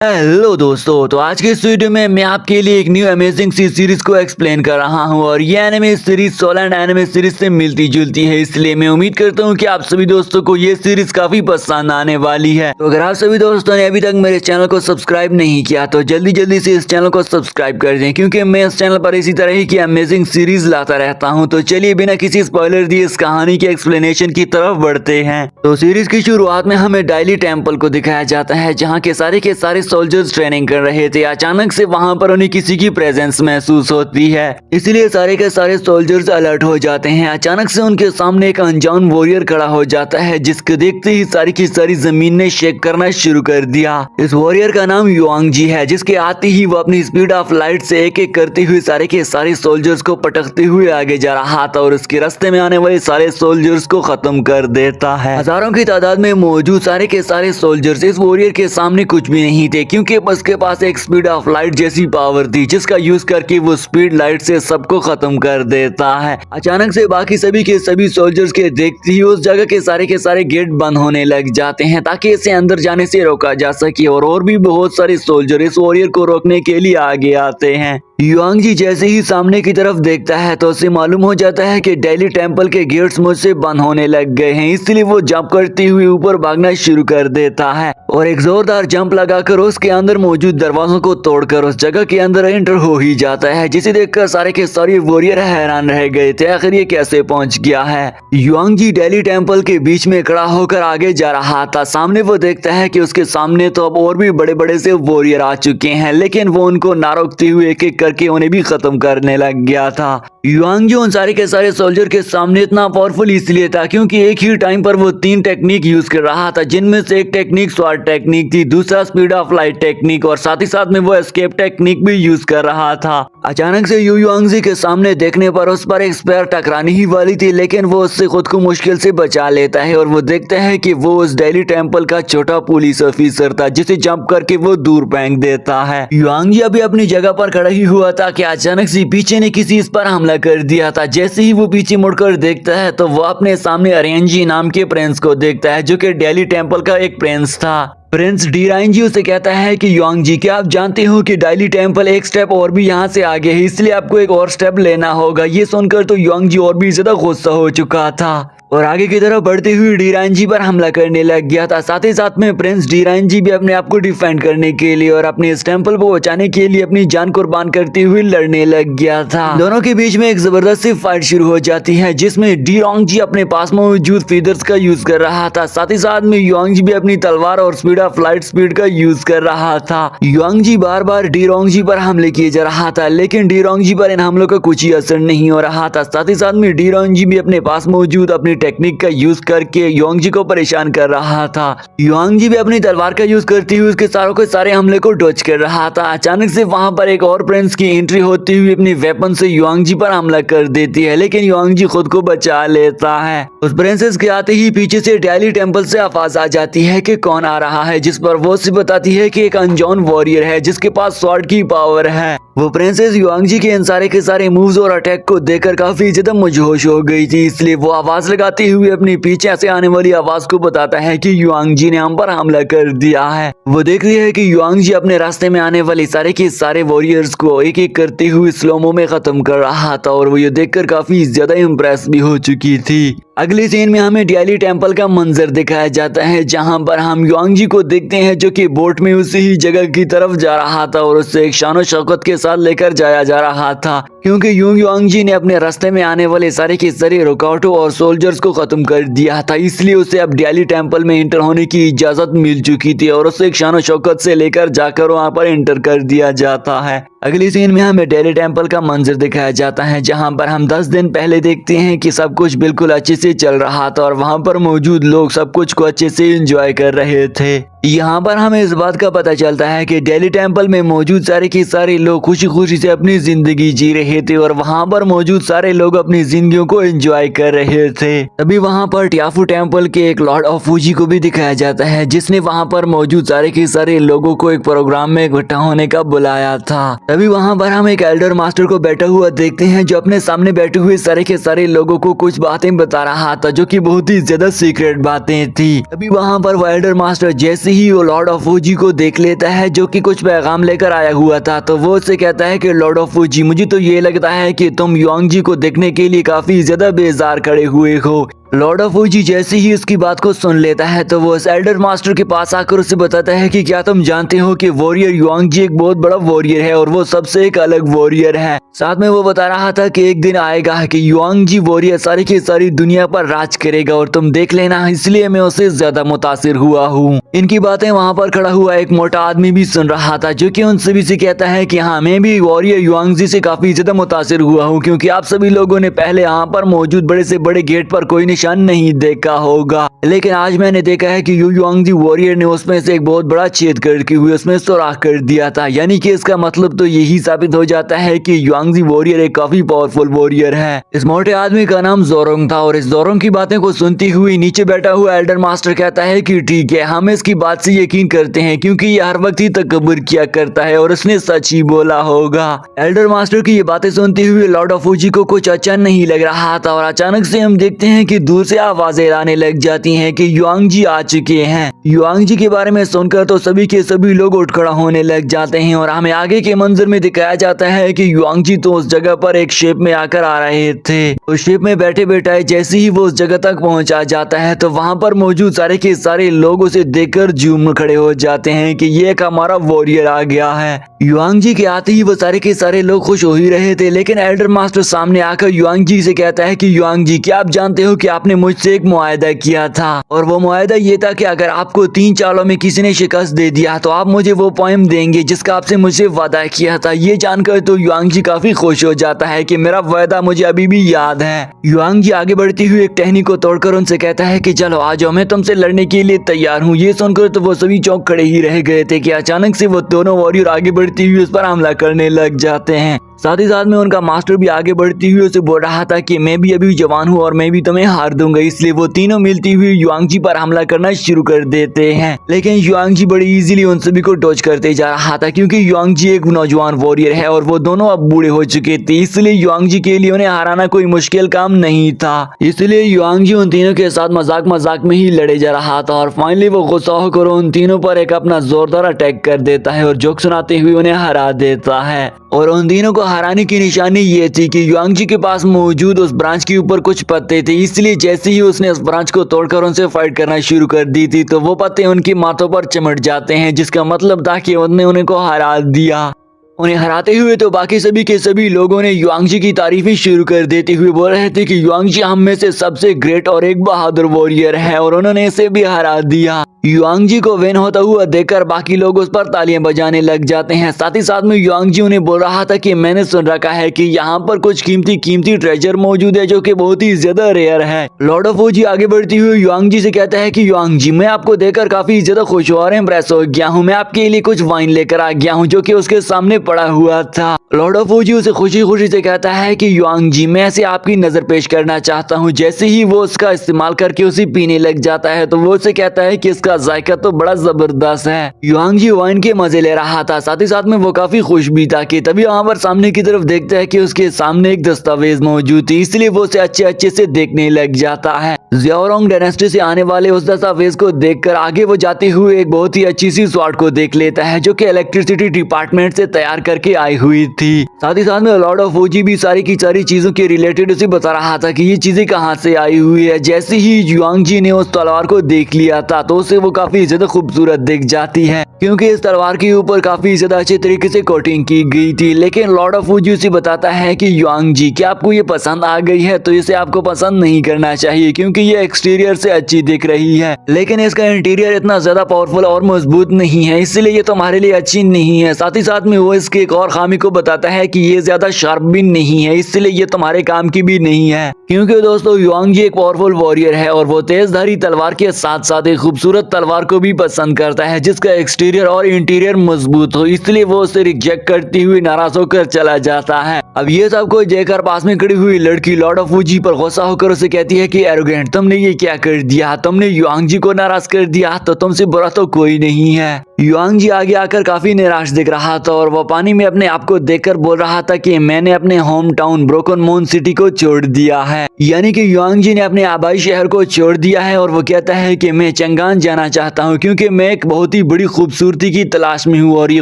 Hello दोस्तों, तो आज के इस वीडियो में मैं आपके लिए एक न्यू अमेजिंग सी सीरीज को एक्सप्लेन कर रहा हूं और ये एनिमे सीरीज सोलैंड एनिमे सीरीज से मिलती जुलती है, इसलिए मैं उम्मीद करता हूं कि आप सभी दोस्तों को ये सीरीज काफी पसंद आने वाली है। तो अगर आप सभी दोस्तों ने अभी तक मेरे चैनल को सब्सक्राइब नहीं किया तो जल्दी जल्दी से इस चैनल को सब्सक्राइब कर दें, क्योंकि मैं इस चैनल पर इसी तरह की अमेजिंग सीरीज लाता रहता हूँ। तो चलिए बिना किसी स्पॉइलर दिए इस कहानी के एक्सप्लेनेशन की तरफ बढ़ते हैं। तो सीरीज की शुरुआत में हमें डायली टेम्पल को दिखाया जाता है, जहाँ के सारे सोल्जर्स ट्रेनिंग कर रहे थे। अचानक से वहां पर उन्हें किसी की प्रेजेंस महसूस होती है, इसलिए सारे के सारे सोल्जर्स अलर्ट हो जाते हैं। अचानक से उनके सामने एक अनजान वॉरियर खड़ा हो जाता है, जिसको देखते ही सारी की सारी जमीन ने शेक करना शुरू कर दिया। इस वॉरियर का नाम युआंग जी है, जिसके आते ही वो अपनी स्पीड ऑफ लाइट से एक एक करते हुए सारे के सारे सोल्जर्स को पटकते हुए आगे जा रहा था और उसके रास्ते में आने वाले सारे सोल्जर्स को खत्म कर देता है। हजारों की तादाद में मौजूद सारे के सारे सोल्जर्स इस वॉरियर के सामने कुछ भी नहीं थे, क्योंकि उसके पास एक स्पीड ऑफ लाइट जैसी पावर थी, जिसका यूज करके वो स्पीड लाइट से सबको खत्म कर देता है। अचानक से बाकी सभी के सभी सोल्जर्स के देखते ही उस जगह के सारे गेट बंद होने लग जाते हैं, ताकि इसे अंदर जाने से रोका जा सके। और भी बहुत सारे सोल्जर इस वॉरियर को रोकने के लिए आगे आते हैं। युआंग जी जैसे ही सामने की तरफ देखता है तो उसे मालूम हो जाता है कि डेली टेम्पल के गेट्स मुझसे बंद होने लग गए हैं, इसलिए वो जंप करते हुए ऊपर भागना शुरू कर देता है और एक जोरदार जंप लगाकर उसके अंदर मौजूद दरवाजों को तोड़कर उस जगह के अंदर एंटर हो ही जाता है, जिसे देखकर सारे के सारे वॉरियर हैरान रह गए थे, आखिर ये कैसे पहुंच गया है। युआंग जी डेली टेम्पल के बीच में खड़ा होकर आगे जा रहा था। सामने वो देखता है कि उसके सामने तो अब और भी बड़े बड़े से वॉरियर आ चुके हैं, लेकिन वो उनको ना रोकते हुए एक एक करके उन्हें भी खत्म करने लग गया था। युआंग जी उन सारे के सारे सोल्जर के सामने इतना पावरफुल इसलिए था क्योंकि एक ही टाइम पर वो 3 टेक्निक यूज कर रहा था, जिनमें से एक टेक्निक स्वॉर्ड टेक्निक थी, दूसरा स्पीड ऑफ लाइट टेक्निक और साथ ही साथ में वो एस्केप टेक्निक भी यूज कर रहा था। अचानक से युआंग जी के सामने देखने पर उस पर एक स्पेयर टकराने ही वाली थी, लेकिन वो उससे खुद को मुश्किल से बचा लेता है और वो देखता है कि वो उस डेली टेम्पल का छोटा पुलिस ऑफिसर था, जिसे जंप करके वो दूर फेंक देता है। युआंग जी अभी अपनी जगह पर खड़ा ही हुआ था कि अचानक से पीछे ने किसी इस पर हमला कर दिया था। जैसे ही वो पीछे मुड़कर देखता है तो वो अपने सामने अरेंजी नाम के प्रिंस को देखता है, जो कि डेली टेम्पल का एक प्रिंस था। प्रिंस डीराइन जी उसे कहता है कि युआंग जी, क्या आप जानते हो कि डेली टेम्पल एक स्टेप और भी यहाँ से आगे है, इसलिए आपको एक और स्टेप लेना होगा। ये सुनकर तो युआंग जी और भी ज्यादा गुस्सा हो चुका था और आगे की तरफ बढ़ते हुए डीराइन जी पर हमला करने लग गया था। साथ ही साथ में प्रिंस डीराइन जी भी अपने आप को डिफेंड करने के लिए और अपने इस टेम्पल को बचाने के लिए अपनी जान कुर्बान करते हुए लड़ने लग गया था। दोनों के बीच में एक जबरदस्त सी फाइट शुरू हो जाती है, जिसमें डीरोंग जी अपने पास मौजूद फीदर्स का यूज कर रहा था। साथ ही साथ में युआंग जी भी अपनी तलवार और स्पीड ऑफ लाइट स्पीड का यूज कर रहा था। युआंग जी बार बार डीरोंग जी पर हमले किए जा रहा था, लेकिन डीरोंग जी पर इन हमलों का कुछ ही असर नहीं हो रहा था। साथ ही साथ में डीरोंग जी भी अपने पास मौजूद अपनी टेक्निक का यूज करके युआंग जी को परेशान कर रहा था। युआंग जी भी अपनी तलवार का यूज करते हुए उसके सारों के सारे हमले को डॉज कर रहा था। अचानक से वहां पर एक और प्रिंस की एंट्री होती हुई अपनी वेपन से युआंग जी पर हमला कर देती है, लेकिन युआंग जी खुद को बचा लेता है। उस प्रिंसेस के आते ही पीछे से डेली टेम्पल से आवाज आ जाती है कि कौन आ रहा है, जिस पर वो से बताती है कि एक अनजान वॉरियर है जिसके पास स्वॉर्ड की पावर है। वो प्रिंसेस युआंग जी के इन सारे के सारे मूव्स और अटैक को देखकर काफी ज्यादा मजहूश हो गई थी, इसलिए वो आवाज लगाते हुए अपनी पीछे से आने वाली आवाज को बताता है कि युआंग जी ने हम पर हमला कर दिया है। वो देख रही है कि युआंग जी अपने रास्ते में आने वाले सारे के सारे वॉरियर्स को एक एक करते हुए स्लोमो में खत्म कर रहा था और वो ये देखकर काफी ज्यादा इम्प्रेस भी हो चुकी थी। अगली सीन में हमें डेली टेम्पल का मंजर दिखाया जाता है, जहां पर हम युआंग जी को देखते हैं जो कि बोट में उसी ही जगह की तरफ जा रहा था और उससे एक शानो शौकत के साथ लेकर जाया जा रहा था, क्योंकि युआंग जी ने अपने रास्ते में आने वाले सारे के सारे रुकावटों और सोल्जर्स को खत्म कर दिया था, इसलिए उसे अब डेली टेम्पल में एंटर होने की इजाजत मिल चुकी थी और उसे एक शानो शौकत से लेकर जाकर वहां पर एंटर कर दिया जाता है। अगली सीन में हमें डेली टेम्पल का मंजर दिखाया जाता है, जहां पर हम 10 दिन पहले देखते हैं कि सब कुछ बिल्कुल अच्छे से चल रहा था और वहां पर मौजूद लोग सब कुछ को अच्छे से एंजॉय कर रहे थे। यहाँ पर हमें इस बात का पता चलता है कि डेली टेम्पल में मौजूद सारे के सारे लोग खुशी खुशी से अपनी जिंदगी जी रहे थे और वहाँ पर मौजूद सारे लोग अपनी जिंदगियों को एंजॉय कर रहे थे। तभी वहाँ पर ट्याफू टेम्पल के एक लॉर्ड ऑफ फूजी को भी दिखाया जाता है, जिसने वहाँ पर मौजूद सारे के सारे लोगों को एक प्रोग्राम में इकट्ठा होने का बुलाया था। तभी वहाँ पर हम एक एल्डर मास्टर को बैठा हुआ देखते हैं जो अपने सामने बैठे हुए सारे के सारे लोगों को कुछ बातें बता रहा था जो कि बहुत ही ज्यादा सीक्रेट बातें थी। तभी वहाँ पर वो एल्डर मास्टर जैसे ही वो लॉर्ड ऑफ फूजी को देख लेता है जो कि कुछ पैगाम लेकर आया हुआ था, तो वो उससे कहता है कि लॉर्ड ऑफ फूजी, मुझे तो ये लगता है कि तुम युआंग जी को देखने के लिए काफी ज्यादा बेजार खड़े हुए हो। लॉर्ड ऑफ फूजी जैसे ही उसकी बात को सुन लेता है तो वो उस एल्डर मास्टर के पास आकर उसे बताता है कि क्या तुम जानते हो कि वॉरियर युआंग जी एक बहुत बड़ा वॉरियर है और वो सबसे एक अलग वॉरियर है। साथ में वो बता रहा था कि एक दिन आएगा कि युआंग जी वॉरियर सारी की सारी दुनिया पर राज करेगा और तुम देख लेना, इसलिए मैं उससे ज्यादा मुतासिर हुआ हूँ। इनकी बातें वहाँ पर खड़ा हुआ एक मोटा आदमी भी सुन रहा था जो कि उन सभी से कहता है कि हाँ, मैं भी वॉरियर युआंग जी से काफी ज्यादा मुतासिर हुआ हूँ, क्योंकि आप सभी लोगों ने पहले यहाँ पर मौजूद बड़े से बड़े गेट पर कोई निशान नहीं देखा होगा, लेकिन आज मैंने देखा है कि युआंग जी वॉरियर ने उसमें से एक बहुत बड़ा छेद करके हुए उसमें सुराख कर दिया था। यानी कि इसका मतलब तो यही साबित हो जाता है कि युआंग जी वॉरियर एक काफी पावरफुल वॉरियर है। इस मोटे आदमी का नाम जोरोंग था और इस जोरोंग की बातें को सुनती हुई नीचे बैठा हुआ एल्डर मास्टर कहता है कि ठीक है, हम इसकी बात से यकीन करते हैं क्योंकि ये हर वक्त ही तकब्बुर किया करता है और उसने सच ही बोला होगा। एल्डर मास्टर की ये बातें सुनते हुए लॉर्ड ऑफ फूजी को कुछ अच्छा नहीं लग रहा था और अचानक से हम देखते हैं कि दूर से आवाजें आने लग जाती हैं कि युआंग जी आ चुके हैं। युआंग जी के बारे में सुनकर तो सभी के सभी लोग उठ खड़ा होने लग जाते हैं और हमें आगे के मंजर में दिखाया जाता है कि युआंग जी तो उस जगह पर एक शिप में आकर आ रहे थे। उस शिप में बैठे बैठाए जैसे ही वो उस जगह तक पहुंचा जाता है तो वहां पर मौजूद सारे के सारे लोग उसे देखकर झूम खड़े हो जाते हैं कि ये एक हमारा वॉरियर आ गया है। युआंग जी के आते ही वो सारे के सारे लोग खुश हो ही रहे थे, लेकिन एल्डर मास्टर सामने आकर युआंग जी से कहता है कि युआंग जी, क्या आप जानते हो कि आपने मुझसे एक मुआहदा किया था और वो मुआहदा ये था कि अगर आपको 3 चालों में किसी ने शिकस्त दे दिया तो आप मुझे वो पोएम देंगे जिसका आपसे मुझसे वादा किया था। ये जानकर तो युआंग जी काफी खुश हो जाता है कि मेरा वादा मुझे अभी भी याद है। युआंग जी आगे बढ़ती हुई एक टहनी को तोड़कर उनसे कहता है कि चलो आ जाओ, मैं तुमसे लड़ने के लिए तैयार हूँ। ये सुनकर तो वो सभी चौंक खड़े ही रह गए थे कि अचानक से वो दोनों वॉरियर आगे बढ़ती हुई उस पर हमला करने लग जाते हैं। साथ ही साथ में उनका मास्टर भी आगे बढ़ती हुई उसे बोल रहा था कि मैं भी अभी जवान हूँ और मैं भी तुम्हें हार दूंगा, इसलिए वो तीनों मिलती हुई युआंग जी पर हमला करना शुरू कर देते हैं। लेकिन युआंग जी बड़ी इजीली उन सभी को डॉज करते जा रहा था क्योंकि युआंग जी एक नौजवान वॉरियर है और वो दोनों अब बूढ़े हो चुके थे, इसलिए युआंग जी के लिए उन्हें हराना कोई मुश्किल काम नहीं था। इसलिए युआंग जी उन तीनों के साथ मजाक मजाक में ही लड़े जा रहा था और फाइनली वो गुस्सा होकर उन तीनों पर एक अपना जोरदार अटैक कर देता है और जोक सुनाते हुए उन्हें हरा देता है। और उन तीनों को हराने की निशानी ये थी कि युआंग जी के पास मौजूद उस ब्रांच के ऊपर कुछ पत्ते थे, इसलिए जैसे ही उसने उस ब्रांच को तोड़कर उनसे फाइट करना शुरू कर दी थी तो वो पत्ते उनकी माथों पर चिमट जाते हैं, जिसका मतलब था कि उन्होंने उन्हें को हरा दिया। उन्हें हराते हुए तो बाकी सभी के सभी लोगों ने युआंग जी की तारीफें शुरू कर देते हुए बोल रहे थे कि युआंग जी हम में से सबसे ग्रेट और एक बहादुर वॉरियर है और उन्होंने इसे भी हरा दिया। युआंग जी को विन होता हुआ देखकर बाकी लोग उस पर तालियां बजाने लग जाते हैं। साथ ही साथ में युआंग जी उन्हें बोल रहा था कि मैंने सुन रखा है कि यहाँ पर कुछ कीमती ट्रेजर मौजूद है जो कि बहुत ही ज्यादा रेयर है। लॉर्ड ऑफ फूजी आगे बढ़ती हुई युआंग जी से कहता है कि युआंग जी, मैं आपको देखकर काफी ज्यादा खुश और इम्प्रेस हो गया हूँ। मैं आपके लिए कुछ वाइन लेकर आ गया हूँ जो कि उसके सामने पड़ा हुआ था। लॉर्ड ऑफ फूजी उसे खुशी खुशी से कहता है कि युआंग जी, मैं ऐसे आपकी नजर पेश करना चाहता हूँ। जैसे ही वो उसका इस्तेमाल करके उसे पीने लग जाता है तो वो उसे कहता है कि इसका जायका तो बड़ा जबरदस्त है। युआंग जी वाइन के मजे ले रहा था, साथ ही साथ में वो काफी खुश भी था कि तभी वहाँ पर सामने की तरफ देखता है कि उसके सामने एक दस्तावेज मौजूद थी, इसलिए वो उसे अच्छे से देखने लग जाता है। ज़ियाओरोंग डायनेस्टी से आने वाले उस दस्तावेज को देखकर आगे वो जाते हुए एक बहुत ही अच्छी सी स्वॉर्ड को देख लेता है जो कि इलेक्ट्रिसिटी डिपार्टमेंट से तैयार करके आई हुई थी। साथ ही साथ में लॉर्ड ऑफ फूजी भी सारी की सारी चीजों के रिलेटेड उसे बता रहा था कि ये चीजें कहाँ से आई हुई है। जैसे ही युआंग जी ने उस तलवार को देख लिया था तो उसे वो काफी ज्यादा खूबसूरत दिख जाती है क्योंकि इस तलवार के ऊपर काफी ज्यादा अच्छे तरीके से कोटिंग की गई थी। लेकिन लॉर्ड ऑफ फूजी उसे बताता है कि युआंग जी, क्या आपको ये पसंद आ गई है तो इसे आपको पसंद नहीं करना चाहिए क्योंकि ये एक्सटीरियर से अच्छी दिख रही है, लेकिन इसका इंटीरियर इतना ज्यादा पावरफुल और मजबूत नहीं है, इसलिए ये तुम्हारे लिए अच्छी नहीं है। साथ ही साथ में वो इसके एक और खामी को बताता है कि ये ज्यादा शार्प भी नहीं है, इसलिए ये तुम्हारे काम की भी नहीं है। क्योंकि दोस्तों युआंग जी एक पावरफुल वॉरियर है और वो तेजधारी तलवार के साथ साथ एक खूबसूरत तलवार को भी पसंद करता है जिसका एक्सटीरियर और इंटीरियर मजबूत हो, इसलिए वो उसे रिजेक्ट करती हुई नाराज होकर चला जाता है। अब ये सब कुछ देखकर पास में खड़ी हुई लड़की लॉर्ड ऑफ वुजी पर गुस्सा होकर उसे कहती है कि एरोगेंट, तुमने ये क्या कर दिया, तुमने युआंग जी को नाराज कर दिया, तो तुमसे बुरा तो कोई नहीं है। युआंग जी आगे आकर काफी निराश दिख रहा था और वो पानी में अपने आप को देखकर बोल रहा था कि मैंने अपने home town broken moon city को छोड़ दिया है, यानी कि युआंग जी ने अपने आबाई शहर को छोड़ दिया है। और वो कहता है कि मैं चंगान जाना चाहता हूँ क्योंकि मैं एक बहुत ही बड़ी खूबसूरती की तलाश में हूँ और ये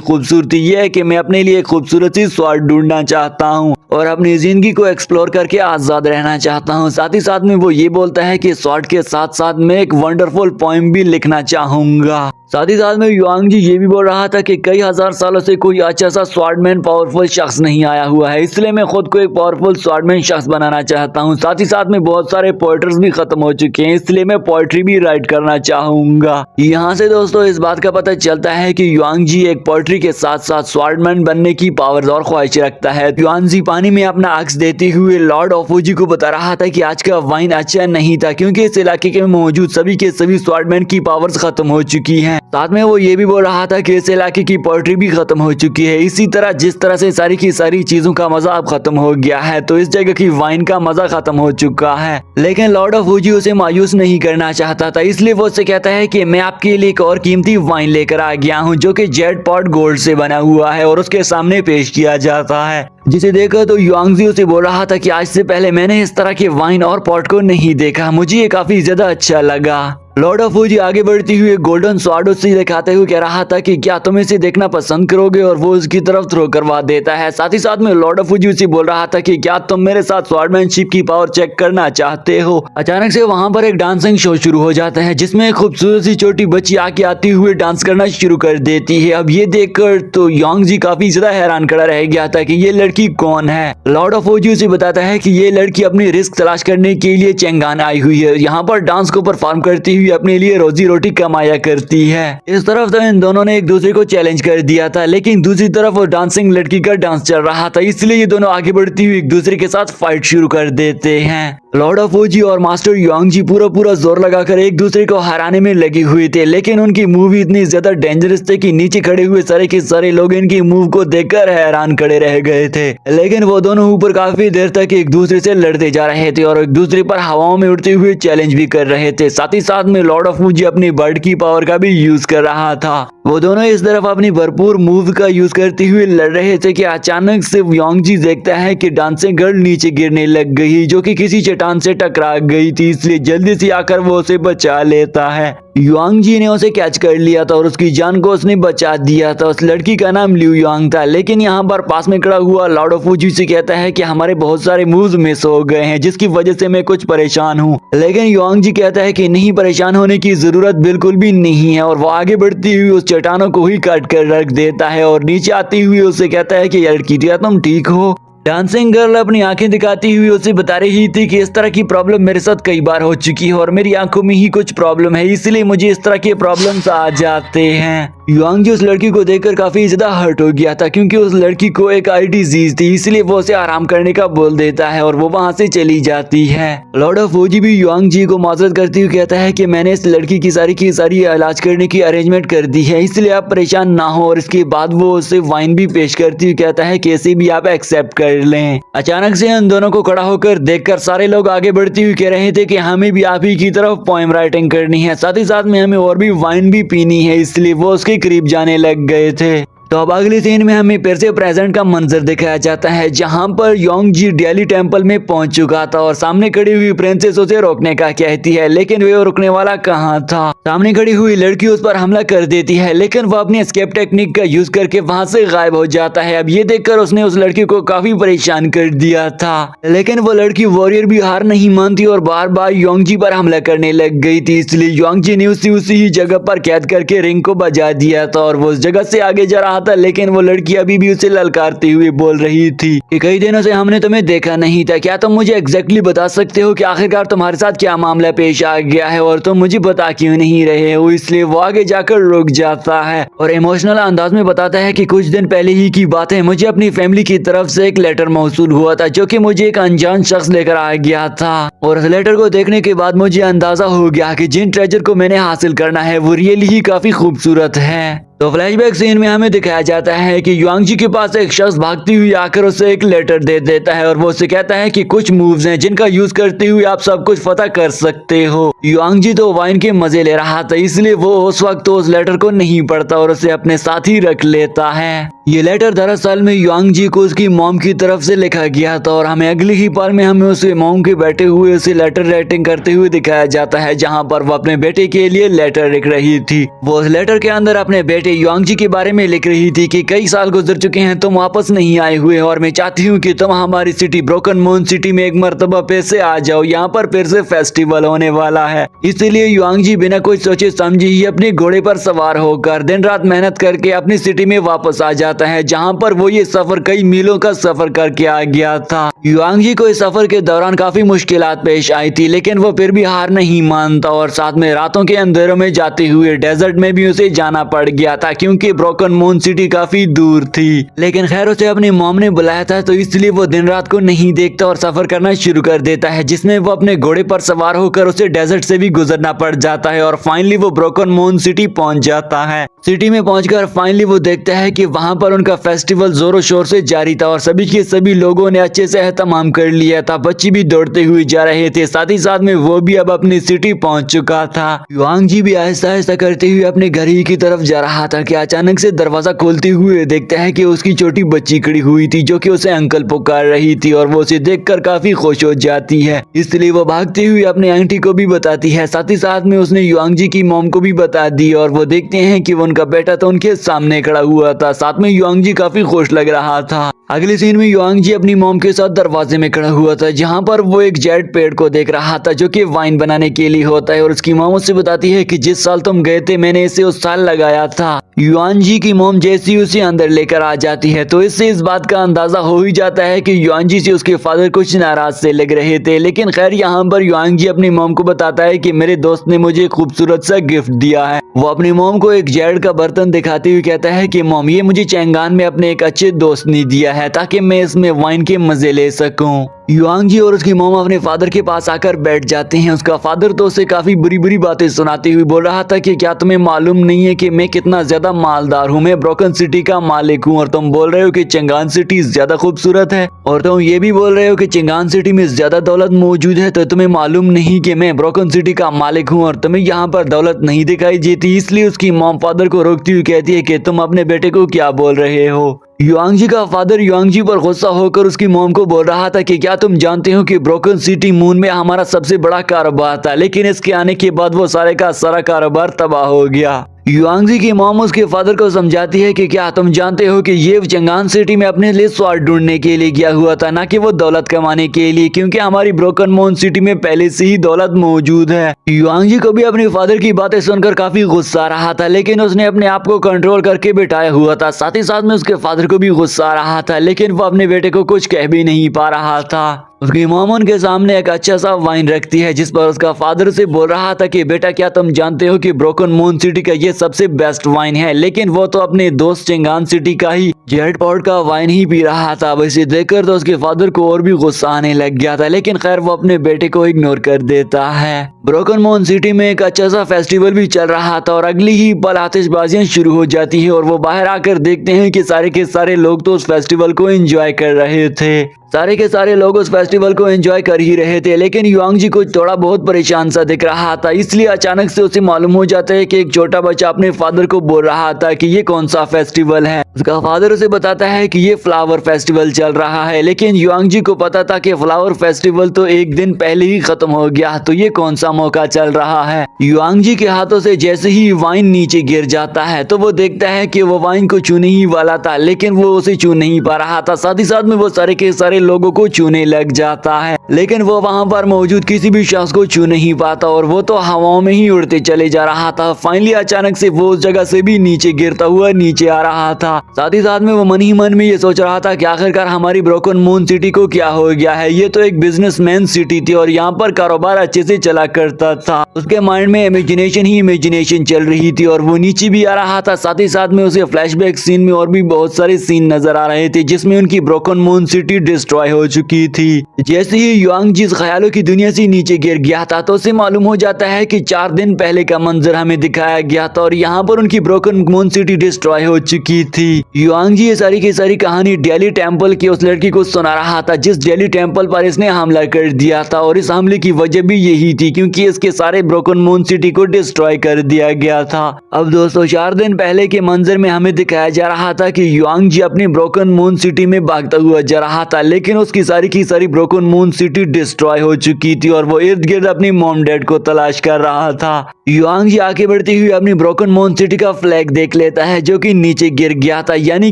खूबसूरती ये है कि मैं अपने लिए एक खूबसूरत सी स्वाद ढूंढना चाहता हूँ और अपनी जिंदगी को एक्सप्लोर करके आजाद रहना चाहता हूँ। साथ ही साथ में वो ये बोलता है कि स्वॉर्ड के साथ साथ मैं एक वंडरफुल पोएम भी लिखना चाहूंगा। साथ ही साथ में युआंग जी ये भी बोल रहा था कि कई हजार सालों से कोई अच्छा सा स्वॉर्डमैन पावरफुल शख्स नहीं आया हुआ है, इसलिए मैं खुद को एक पावरफुल स्वॉर्डमैन शख्स बनाना चाहता हूँ। साथ ही साथ में बहुत सारे पोएटर्स भी खत्म हो चुके हैं, इसलिए मैं पोएट्री भी राइट करना चाहूंगा। यहाँ से दोस्तों इस बात का पता चलता है कि युआंग जी एक पोएट्री के साथ साथ स्वॉर्डमैन बनने की पावर और ख्वाहिश रखता है। युआंग जी पानी में अपना अक्स देते हुए लॉर्ड ऑफ वुजी को बता रहा था कि आज का वाइन अच्छा नहीं था क्योंकि इस इलाके के मौजूद सभी के सभी स्वॉर्डमैन की पावर्स खत्म हो चुकी है। साथ में वो ये भी बोल रहा था कि इस इलाके की पोएट्री भी खत्म हो चुकी है। इसी तरह जिस तरह से सारी की सारी चीजों का मजा अब खत्म हो गया है, तो इस जगह की वाइन का मजा खत्म हो चुका है। लेकिन लॉर्ड ऑफ वुजी उसे मायूस नहीं करना चाहता था, इसलिए वो उससे कहता है कि मैं आपके लिए एक और कीमती वाइन लेकर आ गया हूँ जो कि जेड पॉट गोल्ड से बना हुआ है और उसके सामने पेश किया जाता है। जिसे देखकर तो युआंग जी उसे बोल रहा था कि आज से पहले मैंने इस तरह के वाइन और पॉट को नहीं देखा, मुझे ये काफी ज्यादा अच्छा लगा। लॉर्ड ऑफ वुजी आगे बढ़ती हुई गोल्डन स्वॉर्ड उसे दिखाते हुए कह रहा था कि क्या तुम इसे देखना पसंद करोगे, और वो उसकी तरफ थ्रो करवा देता है। साथ ही साथ में लॉर्ड ऑफ वुजी उसे बोल रहा था कि क्या तुम मेरे साथ स्वॉर्डमैनशिप की पावर चेक करना चाहते हो। अचानक से वहां पर एक डांसिंग शो शुरू हो जाता है जिसमें एक खूबसूरत सी छोटी बच्ची आके आती हुए डांस करना शुरू कर देती है। अब ये देखकर तो युआंग जी काफी ज्यादा हैरान खड़ा रह गया था कि ये लड़की कौन है। लॉर्ड ऑफ वुजी उसे बताता है कि ये लड़की अपनी रिस्क तलाश करने के लिए चंगान आई हुई है, यहाँ पर डांस को परफॉर्म करती हुई अपने लिए रोजी रोटी कमाया करती है। इस तरफ तो इन दोनों ने एक दूसरे को चैलेंज कर दिया था, लेकिन दूसरी तरफ वो डांसिंग लड़की का डांस चल रहा था, इसलिए ये दोनों आगे बढ़ती हुई एक दूसरे के साथ फाइट शुरू कर देते हैं। लॉर्ड ऑफ वुजी और मास्टर युआंग जी पूरा जोर लगाकर एक दूसरे को हराने में लगे हुए थे, लेकिन उनकी मूव इतनी ज्यादा डेंजरस थे कि नीचे खड़े हुए सारे के सारे लोग इनकी मूव को देखकर हैरान खड़े रह गए थे। लेकिन वो दोनों ऊपर काफी देर तक एक दूसरे से लड़ते जा रहे थे और एक दूसरे पर हवाओं में उड़ते हुए चैलेंज भी कर रहे थे। साथ ही साथ में लॉर्ड ऑफ वुजी अपनी बर्ड की पावर का भी यूज कर रहा था। वो दोनों इस तरफ अपनी भरपूर मूव का यूज करते हुए लड़ रहे थे कि अचानक से युआंग जी देखता है कि डांसिंग गर्ल नीचे गिरने लग गई जो कि किसी चट्टान से टकरा गई थी, इसलिए जल्दी से आकर वो उसे बचा लेता है। युआंग जी ने उसे कैच कर लिया था और उसकी जान को उसने बचा दिया था। उस लड़की का नाम लिu युआंग था, लेकिन यहाँ पर पास में खड़ा हुआ लॉर्ड ऑफ वुजी से कहता है कि हमारे बहुत सारे मूव्स मिस हो गए हैं जिसकी वजह से मैं कुछ परेशान हूँ। लेकिन युआंग जी कहता है कि नहीं, परेशान होने की जरूरत बिल्कुल भी नहीं है, और वो आगे बढ़ती हुई उस चट्टानों को ही काट कर रख देता है और नीचे आती हुई उसे कहता है कि लड़की क्या तुम ठीक हो। डांसिंग गर्ल अपनी आंखें दिखाती हुई उसे बता रही थी कि इस तरह की प्रॉब्लम मेरे साथ कई बार हो चुकी है और मेरी आंखों में ही कुछ प्रॉब्लम है, इसलिए मुझे इस तरह के प्रॉब्लम्स आ जाते हैं। युआंग जी उस लड़की को देखकर काफी ज्यादा हर्ट हो गया था क्योंकि उस लड़की को एक आई डिजीज थी, इसलिए वो उसे आराम करने का बोल देता है और वो वहां से चली जाती है। लॉर्ड ऑफ वुजी भी युआंग जी को माजरत करती हुई कहता है कि मैंने इस लड़की की सारी इलाज करने की अरेंजमेंट कर दी है, इसलिए आप परेशान ना हो। और इसके बाद वो उसे वाइन भी पेश करती हुई कहता है कि इसे भी आप एक्सेप्ट कर लें। अचानक से उन दोनों को खड़ा होकर देखकर सारे लोग आगे बढ़ती हुई कह रहे थे कि हमें भी आप ही की तरफ पोएम राइटिंग करनी है, साथ ही साथ में हमें और भी वाइन भी पीनी है, इसलिए वो उसके करीब जाने लग गए थे। तो अब अगली सीन में हमें फिर से प्रेजेंट का मंजर दिखाया जाता है जहां पर युआंग जी डेली टेंपल में पहुंच चुका था और सामने खड़ी हुई प्रिंसेस उसे रोकने का कहती है, लेकिन वे रुकने वाला कहां था। सामने खड़ी हुई लड़की उस पर हमला कर देती है, लेकिन वो अपनी एस्केप टेक्निक का यूज करके वहां से गायब हो जाता है। अब ये देखकर उसने उस लड़की को काफी परेशान कर दिया था, लेकिन वो लड़की वॉरियर भी हार नहीं मानती और बार बार युआंग जी पर हमला करने लग गई थी, इसलिए युआंग जी ने उसी ही जगह पर कैद करके रिंग को बजा दिया था और वो उस जगह से आगे जा रहा रहा था, लेकिन वो लड़की अभी भी उसे ललकारती हुई बोल रही थी कि कई दिनों से हमने तुम्हें देखा नहीं था, क्या तुम मुझे एग्जैक्टली बता सकते हो कि आखिरकार तुम्हारे साथ क्या मामला पेश आ गया है और तुम मुझे बता क्यों नहीं रहे हो। इसलिए वो आगे जाकर रुक जाता है और इमोशनल अंदाज में बताता है कि कुछ दिन पहले ही की बात है, मुझे अपनी फैमिली की तरफ से एक लेटर मौसूल हुआ था जो कि मुझे एक अनजान शख्स लेकर आ गया था और उस लेटर को देखने के बाद मुझे अंदाजा हो गया कि जिन ट्रेजर को मैंने हासिल करना है वो रियली ही काफी खूबसूरत है। तो फ्लैशबैक सीन में हमें दिखाया जाता है कि युआंगजी के पास एक शख्स भागती हुई आकर उसे एक लेटर दे देता है और वो उसे कहता है कि कुछ मूव्स हैं जिनका यूज करते हुए आप सब कुछ फतह कर सकते हो। युआंगजी तो वाइन के मजे ले रहा था, इसलिए वो उस वक्त तो उस लेटर को नहीं पढ़ता और उसे अपने साथ ही रख लेता है। ये लेटर दरअसल में युआंगजी को उसकी मॉम की तरफ से लिखा गया था और हमें अगली ही पल में हमें उसे मॉम के बैठे हुए उसे लेटर राइटिंग करते हुए दिखाया जाता है, जहाँ पर वो अपने बेटे के लिए लेटर लिख रही थी। वो उस लेटर के अंदर अपने बेटे युआंगजी के बारे में लिख रही थी कि कई साल गुजर चुके हैं, तुम वापस नहीं आए हुए और मैं चाहती हूँ कि तुम हमारी सिटी ब्रोकन मून सिटी में एक मर्तबा फिर से आ जाओ, यहाँ पर फिर से फेस्टिवल होने वाला है। इसलिए युआंगजी बिना कुछ सोचे समझे ही अपने घोड़े पर सवार होकर दिन रात मेहनत करके अपनी सिटी में वापस आ जाता है, जहाँ पर वो ये सफर कई मीलों का सफर करके आ गया था। युआंगजी को इस सफर के दौरान काफी मुश्किलात पेश आई थी, लेकिन वो फिर भी हार नहीं मानता और साथ में रातों के अंधेरों में जाते हुए डेजर्ट में भी उसे जाना पड़ गया था क्योंकि ब्रोकन मून सिटी काफी दूर थी। लेकिन खैर उसे अपनी मॉम ने बुलाया था तो इसलिए वो दिन रात को नहीं देखता और सफर करना शुरू कर देता है, जिसमें वो अपने घोड़े पर सवार होकर उसे डेजर्ट से भी गुजरना पड़ जाता है और फाइनली वो ब्रोकन मून सिटी पहुंच जाता है। सिटी में पहुंचकर फाइनली वो देखता है कि वहां पर उनका फेस्टिवल जोरों शोर से जारी था और सभी के सभी लोगों ने अच्छे से एहतमाम कर लिया था। बच्चे भी दौड़ते हुए जा रहे थे, साथ ही साथ में वो भी अब अपनी सिटी पहुंच चुका था। युआंगजी भी आहिस्ता आहिस्ता करते हुए अपने घर ही की तरफ जा रहा था कि अचानक से दरवाजा खोलते हुए देखता है कि उसकी छोटी बच्ची खड़ी हुई थी जो कि उसे अंकल पुकार रही थी और वो उसे देखकर काफी खुश हो जाती है। इसलिए वो भागती हुई अपने आंटी को भी बताती है, साथ ही साथ में उसने युआंगजी की मॉम को भी बता दी और वो देखते हैं कि उनका बेटा तो उनके सामने खड़ा हुआ था। साथ में युआंगजी काफी खुश लग रहा था। अगले सीन में युआंगजी अपनी मॉम के साथ दरवाजे में खड़ा हुआ था, जहाँ पर वो एक जेड पेड़ को देख रहा था जो कि वाइन बनाने के लिए होता है और उसकी मॉम उससे बताती है कि जिस साल तुम गए थे मैंने इसे उस साल लगाया था। युआंगजी की मॉम जैसी उसे अंदर लेकर आ जाती है तो इससे इस बात का अंदाजा हो ही जाता है कि युआंगजी से उसके फादर कुछ नाराज से लग रहे थे। लेकिन खैर यहाँ पर युआंगजी अपनी मॉम को बताता है कि मेरे दोस्त ने मुझे खूबसूरत सा गिफ्ट दिया है। वो अपनी मॉम को एक जेड का बर्तन दिखाते हुए कहता है कि मॉम ये मुझे चेंगान में अपने एक अच्छे दोस्त ने दिया है ताकि मैं इसमें वाइन के मजे ले सकूं। युआंगजी और उसकी मॉम अपने फादर के पास आकर बैठ जाते हैं। उसका फादर तो उसे काफी बुरी बुरी बातें सुनाते हुए बोल रहा था कि क्या तुम्हें मालूम नहीं है कि मैं कितना ज्यादा मालदार हूँ, मैं ब्रोकन सिटी का मालिक हूँ और तुम बोल रहे हो कि चेंगान सिटी ज्यादा खूबसूरत है और तुम ये भी बोल रहे हो कि चेंगान सिटी में ज्यादा दौलत मौजूद है, तो तुम्हें मालूम नहीं कि मैं ब्रोकन सिटी का मालिक हूँ और तुम्हें यहाँ पर दौलत नहीं दिखाई देती। इसलिए उसकी मॉम फादर को रोकती हुई कहती है कि तुम अपने बेटे को क्या बोल रहे हो। युआंगजी का फादर युआंगजी पर गुस्सा होकर उसकी मॉम को बोल रहा था कि क्या तुम जानते हो कि ब्रोकन सिटी मून में हमारा सबसे बड़ा कारोबार था, लेकिन इसके आने के बाद वो सारे का सारा कारोबार तबाह हो गया। युआंगजी की मॉम उसके फादर को समझाती है कि क्या तुम जानते हो कि ये चेंगान सिटी में अपने लिए स्वाद ढूंढने के लिए गया हुआ था, ना कि वो दौलत कमाने के लिए, क्योंकि हमारी ब्रोकन मून सिटी में पहले से ही दौलत मौजूद है। युआंगजी को भी अपने फादर की बातें सुनकर काफी गुस्सा आ रहा था, लेकिन उसने अपने आप को कंट्रोल करके बिठाया हुआ था। साथ ही साथ में उसके फादर को भी गुस्सा आ रहा था, लेकिन वो अपने बेटे को कुछ कह भी नहीं पा रहा था। उसकी मॉम उनके सामने एक अच्छा सा वाइन रखती है जिस पर उसका फादर से बोल रहा था कि बेटा क्या तुम जानते हो कि ब्रोकन मून सिटी का ये सबसे बेस्ट वाइन है, लेकिन वो तो अपने दोस्त चेंगान सिटी का ही जेड पॉट का वाइन ही पी रहा था। अब इसे देखकर तो उसके फादर को और भी गुस्सा आने लग गया था, लेकिन खैर वो अपने बेटे को इग्नोर कर देता है। ब्रोकन मून सिटी में एक अच्छा सा फेस्टिवल भी चल रहा था और अगली ही पल आतिशबाजियां शुरू हो जाती है और वो बाहर आकर देखते हैं कि सारे के सारे लोग तो उस फेस्टिवल को एंजॉय कर रहे थे। सारे के सारे लोग उस फेस्टिवल को एंजॉय कर ही रहे थे, लेकिन युआंगजी को थोड़ा बहुत परेशान सा दिख रहा था। इसलिए अचानक से उसे मालूम हो जाता है कि एक छोटा बच्चा अपने फादर को बोल रहा था कि ये कौन सा फेस्टिवल है। उसका फादर उसे बताता है कि ये फ्लावर फेस्टिवल चल रहा है, लेकिन युआंगजी को पता था कि फ्लावर फेस्टिवल तो एक दिन पहले ही खत्म हो गया, तो ये कौन सा मौका चल रहा है। युआंगजी के हाथों से जैसे ही वाइन नीचे गिर जाता है तो वो देखता है कि वो वाइन को छूने ही वाला था, लेकिन वो उसे छू नहीं पा रहा था। साथ ही साथ में वो सारे के सारे लोगों को छूने लग जाता है, लेकिन वो वहाँ पर मौजूद किसी भी शख्स को छू नहीं पाता और वो तो हवाओं में ही उड़ते चले जा रहा था। फाइनली अचानक से वो उस जगह से भी नीचे गिरता हुआ नीचे आ रहा था। साथ ही साथ में वो मन ही मन में ये सोच रहा था कि आखिरकार हमारी ब्रोकन मून सिटी को क्या हो गया है। ये तो एक बिजनेसमैन सिटी थी और यहाँ पर कारोबार अच्छे से चला करता था। उसके माइंड में इमेजिनेशन ही इमेजिनेशन चल रही थी और वो नीचे भी आ रहा था। साथ ही साथ में उसे फ्लैशबैक सीन में और भी बहुत सारे सीन नजर आ रहे थे जिसमें उनकी ब्रोकन मून सिटी डिस्ट्रॉय हो चुकी थी। जैसे ही युआंग जिस ख्यालों की दुनिया से नीचे गिर गया था तो उसे मालूम हो जाता है कि 4 दिन पहले का मंजर हमें दिखाया गया था और यहाँ पर उनकी ब्रोकन मून सिटी डिस्ट्रॉय हो चुकी थी। युआंग जी ये सारी की सारी कहानी डेली टेम्पल की उस लड़की को सुना रहा था जिस डेली टेम्पल पर इसने हमला कर दिया था और इस हमले की वजह भी यही थी क्योंकि इसके सारे ब्रोकन मून सिटी को डिस्ट्रॉय कर दिया गया था। अब दोस्तों 4 दिन पहले के मंजर में हमें दिखाया जा रहा था कि युआंग जी अपनी ब्रोकन मून सिटी में भागता हुआ जा रहा था, लेकिन उसकी सारी की सारी ब्रोकन मून सिटी डिस्ट्रॉय हो चुकी थी और वो इर्द गिर्द अपनी मॉम डैड को तलाश कर रहा था। युआंग जी आगे बढ़ती हुई अपनी ब्रोकन मून सिटी का फ्लैग देख लेता है जो कि नीचे गिर गया था, यानी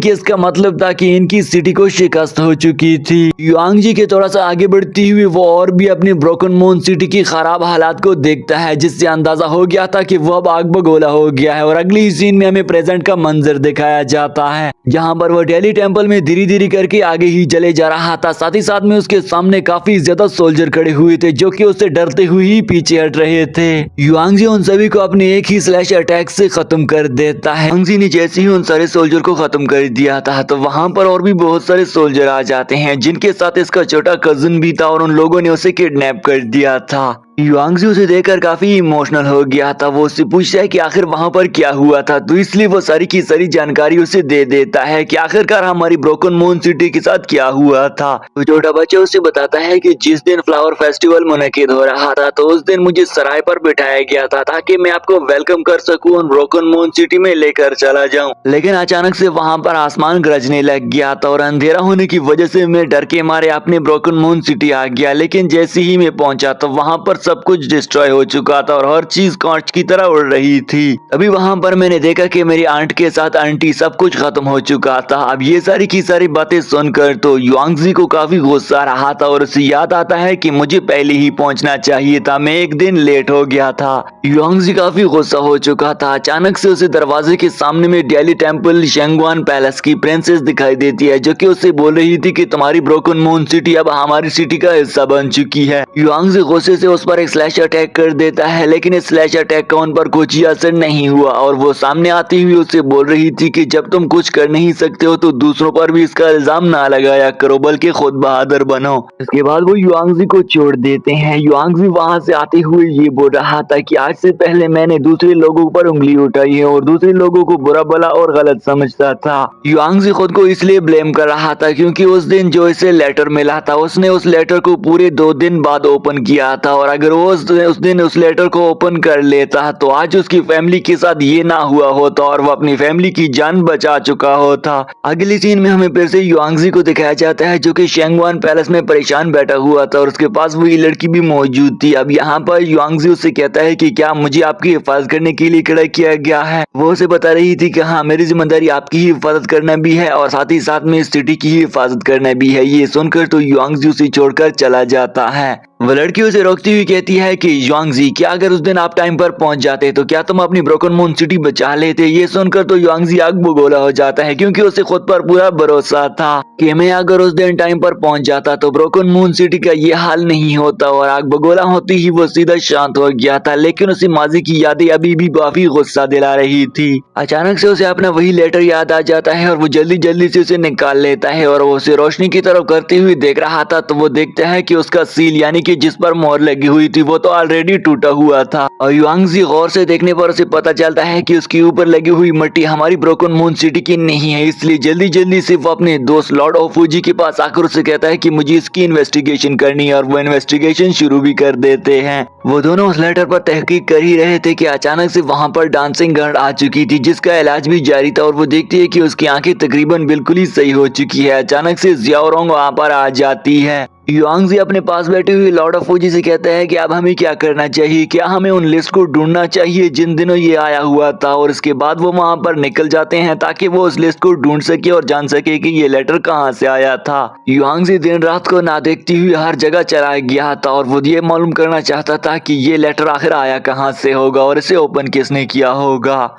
कि इसका मतलब था कि इनकी सिटी को शिकस्त हो चुकी थी। युआंग जी के थोड़ा सा आगे बढ़ती हुई वो और भी अपनी ब्रोकन मून सिटी की खराब हालात को देखता है जिससे अंदाजा हो गया था कि वो अब आग बगोला हो गया है। और अगली सीन में हमें प्रेजेंट का मंजर दिखाया जाता है जहाँ पर वो डेली टेम्पल में धीरे धीरे करके आगे ही चले जा रहा था। साथ ही साथ में उसके सामने काफी ज्यादा सोल्जर खड़े हुए थे जो कि उससे डरते हुए ही पीछे हट रहे थे। युआंग जी उन सभी को अपने एक ही स्लैश अटैक से खत्म कर देता है। युआंग जी ने जैसे ही उन सारे सोल्जर को खत्म कर दिया था तो वहाँ पर और भी बहुत सारे सोल्जर आ जाते हैं जिनके साथ इसका छोटा कजिन भी था और उन लोगों ने उसे किडनैप कर दिया था। युआंग जी उसे देखकर काफी इमोशनल हो गया था। वो उससे पूछता है कि आखिर वहाँ पर क्या हुआ था, तो इसलिए वो सारी की सारी जानकारी उसे दे देता है कि आखिरकार हमारी ब्रोकन मून सिटी के साथ क्या हुआ था। तो छोटा बच्चा उसे बताता है कि जिस दिन फ्लावर फेस्टिवल मुनक्किद हो रहा था तो उस दिन मुझे सराय पर बिठाया गया था ताकि मैं आपको वेलकम कर सकूं और ब्रोकन मून सिटी में लेकर चला जाऊं, लेकिन अचानक से वहाँ पर आसमान गरजने लग गया था और अंधेरा होने की वजह से मैं डर के मारे अपने ब्रोकन मून सिटी आ गया। लेकिन जैसे ही मैं पहुंचा तो वहाँ पर सब कुछ डिस्ट्रॉय हो चुका था और हर चीज कांच की तरह उड़ रही थी। अभी वहां पर मैंने देखा कि मेरी आंट के साथ आंटी सब कुछ खत्म हो चुका था। अब ये सारी की सारी बातें सुनकर तो युआंग जी को काफी गुस्सा रहा था और उसे याद आता है कि मुझे पहले ही पहुंचना चाहिए था, मैं एक दिन लेट हो गया था। युआंग जी काफी गुस्सा हो चुका था। अचानक से उसे दरवाजे के सामने में डेली टेम्पल शेंगवान पैलेस की प्रिंसेस दिखाई देती है जो कि उससे बोल रही थी कि तुम्हारी ब्रोकन मून सिटी अब हमारी सिटी का हिस्सा बन चुकी है। युआंग जी गुस्से से उस पर एक स्लैश अटैक कर देता है, लेकिन इस स्लैश अटैक का उन पर कुछ ही असर नहीं हुआ और वो सामने आती हुई उससे बोल रही थी कि जब तुम कुछ कर नहीं सकते हो तो दूसरों पर भी इसका इल्जाम ना लगाया करो, बल्कि खुद बहादुर बनो। इसके बाद वो युआंग जी को छोड़ देते हैं। युआंग जी वहां से आते हुए ये बोल रहा था कि आज से पहले मैंने दूसरे लोगों पर उंगली उठाई है और दूसरे लोगों को बुरा भला और गलत समझता था। युआंग जी खुद को इसलिए ब्लेम कर रहा था क्योंकि उस दिन जो इसे लेटर मिला था उसने उस लेटर को पूरे 2 दिन बाद ओपन किया था और अगर वो उस दिन उस लेटर को ओपन कर लेता तो आज उसकी फैमिली के साथ ये ना हुआ होता और वो अपनी फैमिली की जान बचा चुका होता। अगली सीन में हमें फिर से युआंग जी को दिखाया जाता है जो कि शेंगवान पैलेस में परेशान बैठा हुआ था और उसके पास वही लड़की भी मौजूद थी। अब यहाँ पर युआंग जी उससे कहता है कि क्या मुझे आपकी हिफाजत करने के लिए खड़ा किया गया है। वो उसे बता रही थी कि हाँ, मेरी जिम्मेदारी आपकी ही हिफाजत करना भी है और साथ ही साथ में इस सिटी की ही हिफाजत करना भी है। ये सुनकर तो युआंग जी उसे छोड़कर चला जाता है। वो लड़की उसे रोकती हुई कहती है कि युआंग जी, क्या अगर उस दिन आप टाइम पर पहुंच जाते तो क्या तुम अपनी ब्रोकन मून सिटी बचा लेते। ये सुनकर तो युआंग जी आग बगोला हो जाता है क्योंकि उसे खुद पर पूरा भरोसा था कि मैं अगर उस दिन टाइम पर पहुंच जाता तो ब्रोकन मून सिटी का ये हाल नहीं होता और आग बगोला होती ही वो सीधा शांत हो गया था। लेकिन उसे माजी की यादें अभी भी काफी गुस्सा दिला रही थी। अचानक से उसे अपना वही लेटर याद आ जाता है और वो जल्दी जल्दी से उसे निकाल लेता है और वो उसे रोशनी की तरफ करते हुए देख रहा था तो वो देखता है कि उसका सील यानी कि जिस पर मोहर लगी हुई थी वो तो ऑलरेडी टूटा हुआ था। और युआंग जी गौर से देखने पर उसे पता चलता है कि उसके ऊपर लगी हुई मिट्टी हमारी ब्रोकन मून सिटी की नहीं है। इसलिए जल्दी जल्दी से वो अपने दोस्त लॉर्ड ऑफ फूजी के पास आकर उसे कहता है कि मुझे इसकी इन्वेस्टिगेशन करनी है और वो इन्वेस्टिगेशन शुरू भी कर देते हैं। वो दोनों उस लेटर पर तहकीक कर ही रहे थे कि अचानक से वहाँ पर डांसिंग गर्ल आ चुकी थी जिसका इलाज भी जारी था और वो देखती है कि उसकी आंखें तकरीबन बिल्कुल ही सही हो चुकी है। अचानक से जियाओ रोंग वहाँ पर आ जाती है। युआंगजी अपने पास बैठे हुए लॉर्ड ऑफ फूजी से कहता है कि अब हमें क्या करना चाहिए, क्या हमें उन लिस्ट को ढूंढना चाहिए जिन दिनों ये आया हुआ था। और इसके बाद वो वहां पर निकल जाते हैं ताकि वो उस लिस्ट को ढूंढ सके और जान सके कि ये लेटर कहां से आया था। युआंगजी दिन रात को ना देखती हुई हर जगह चला गया था और वो ये मालूम करना चाहता था कि ये लेटर आखिर आया कहां से होगा और इसे ओपन किसने किया होगा।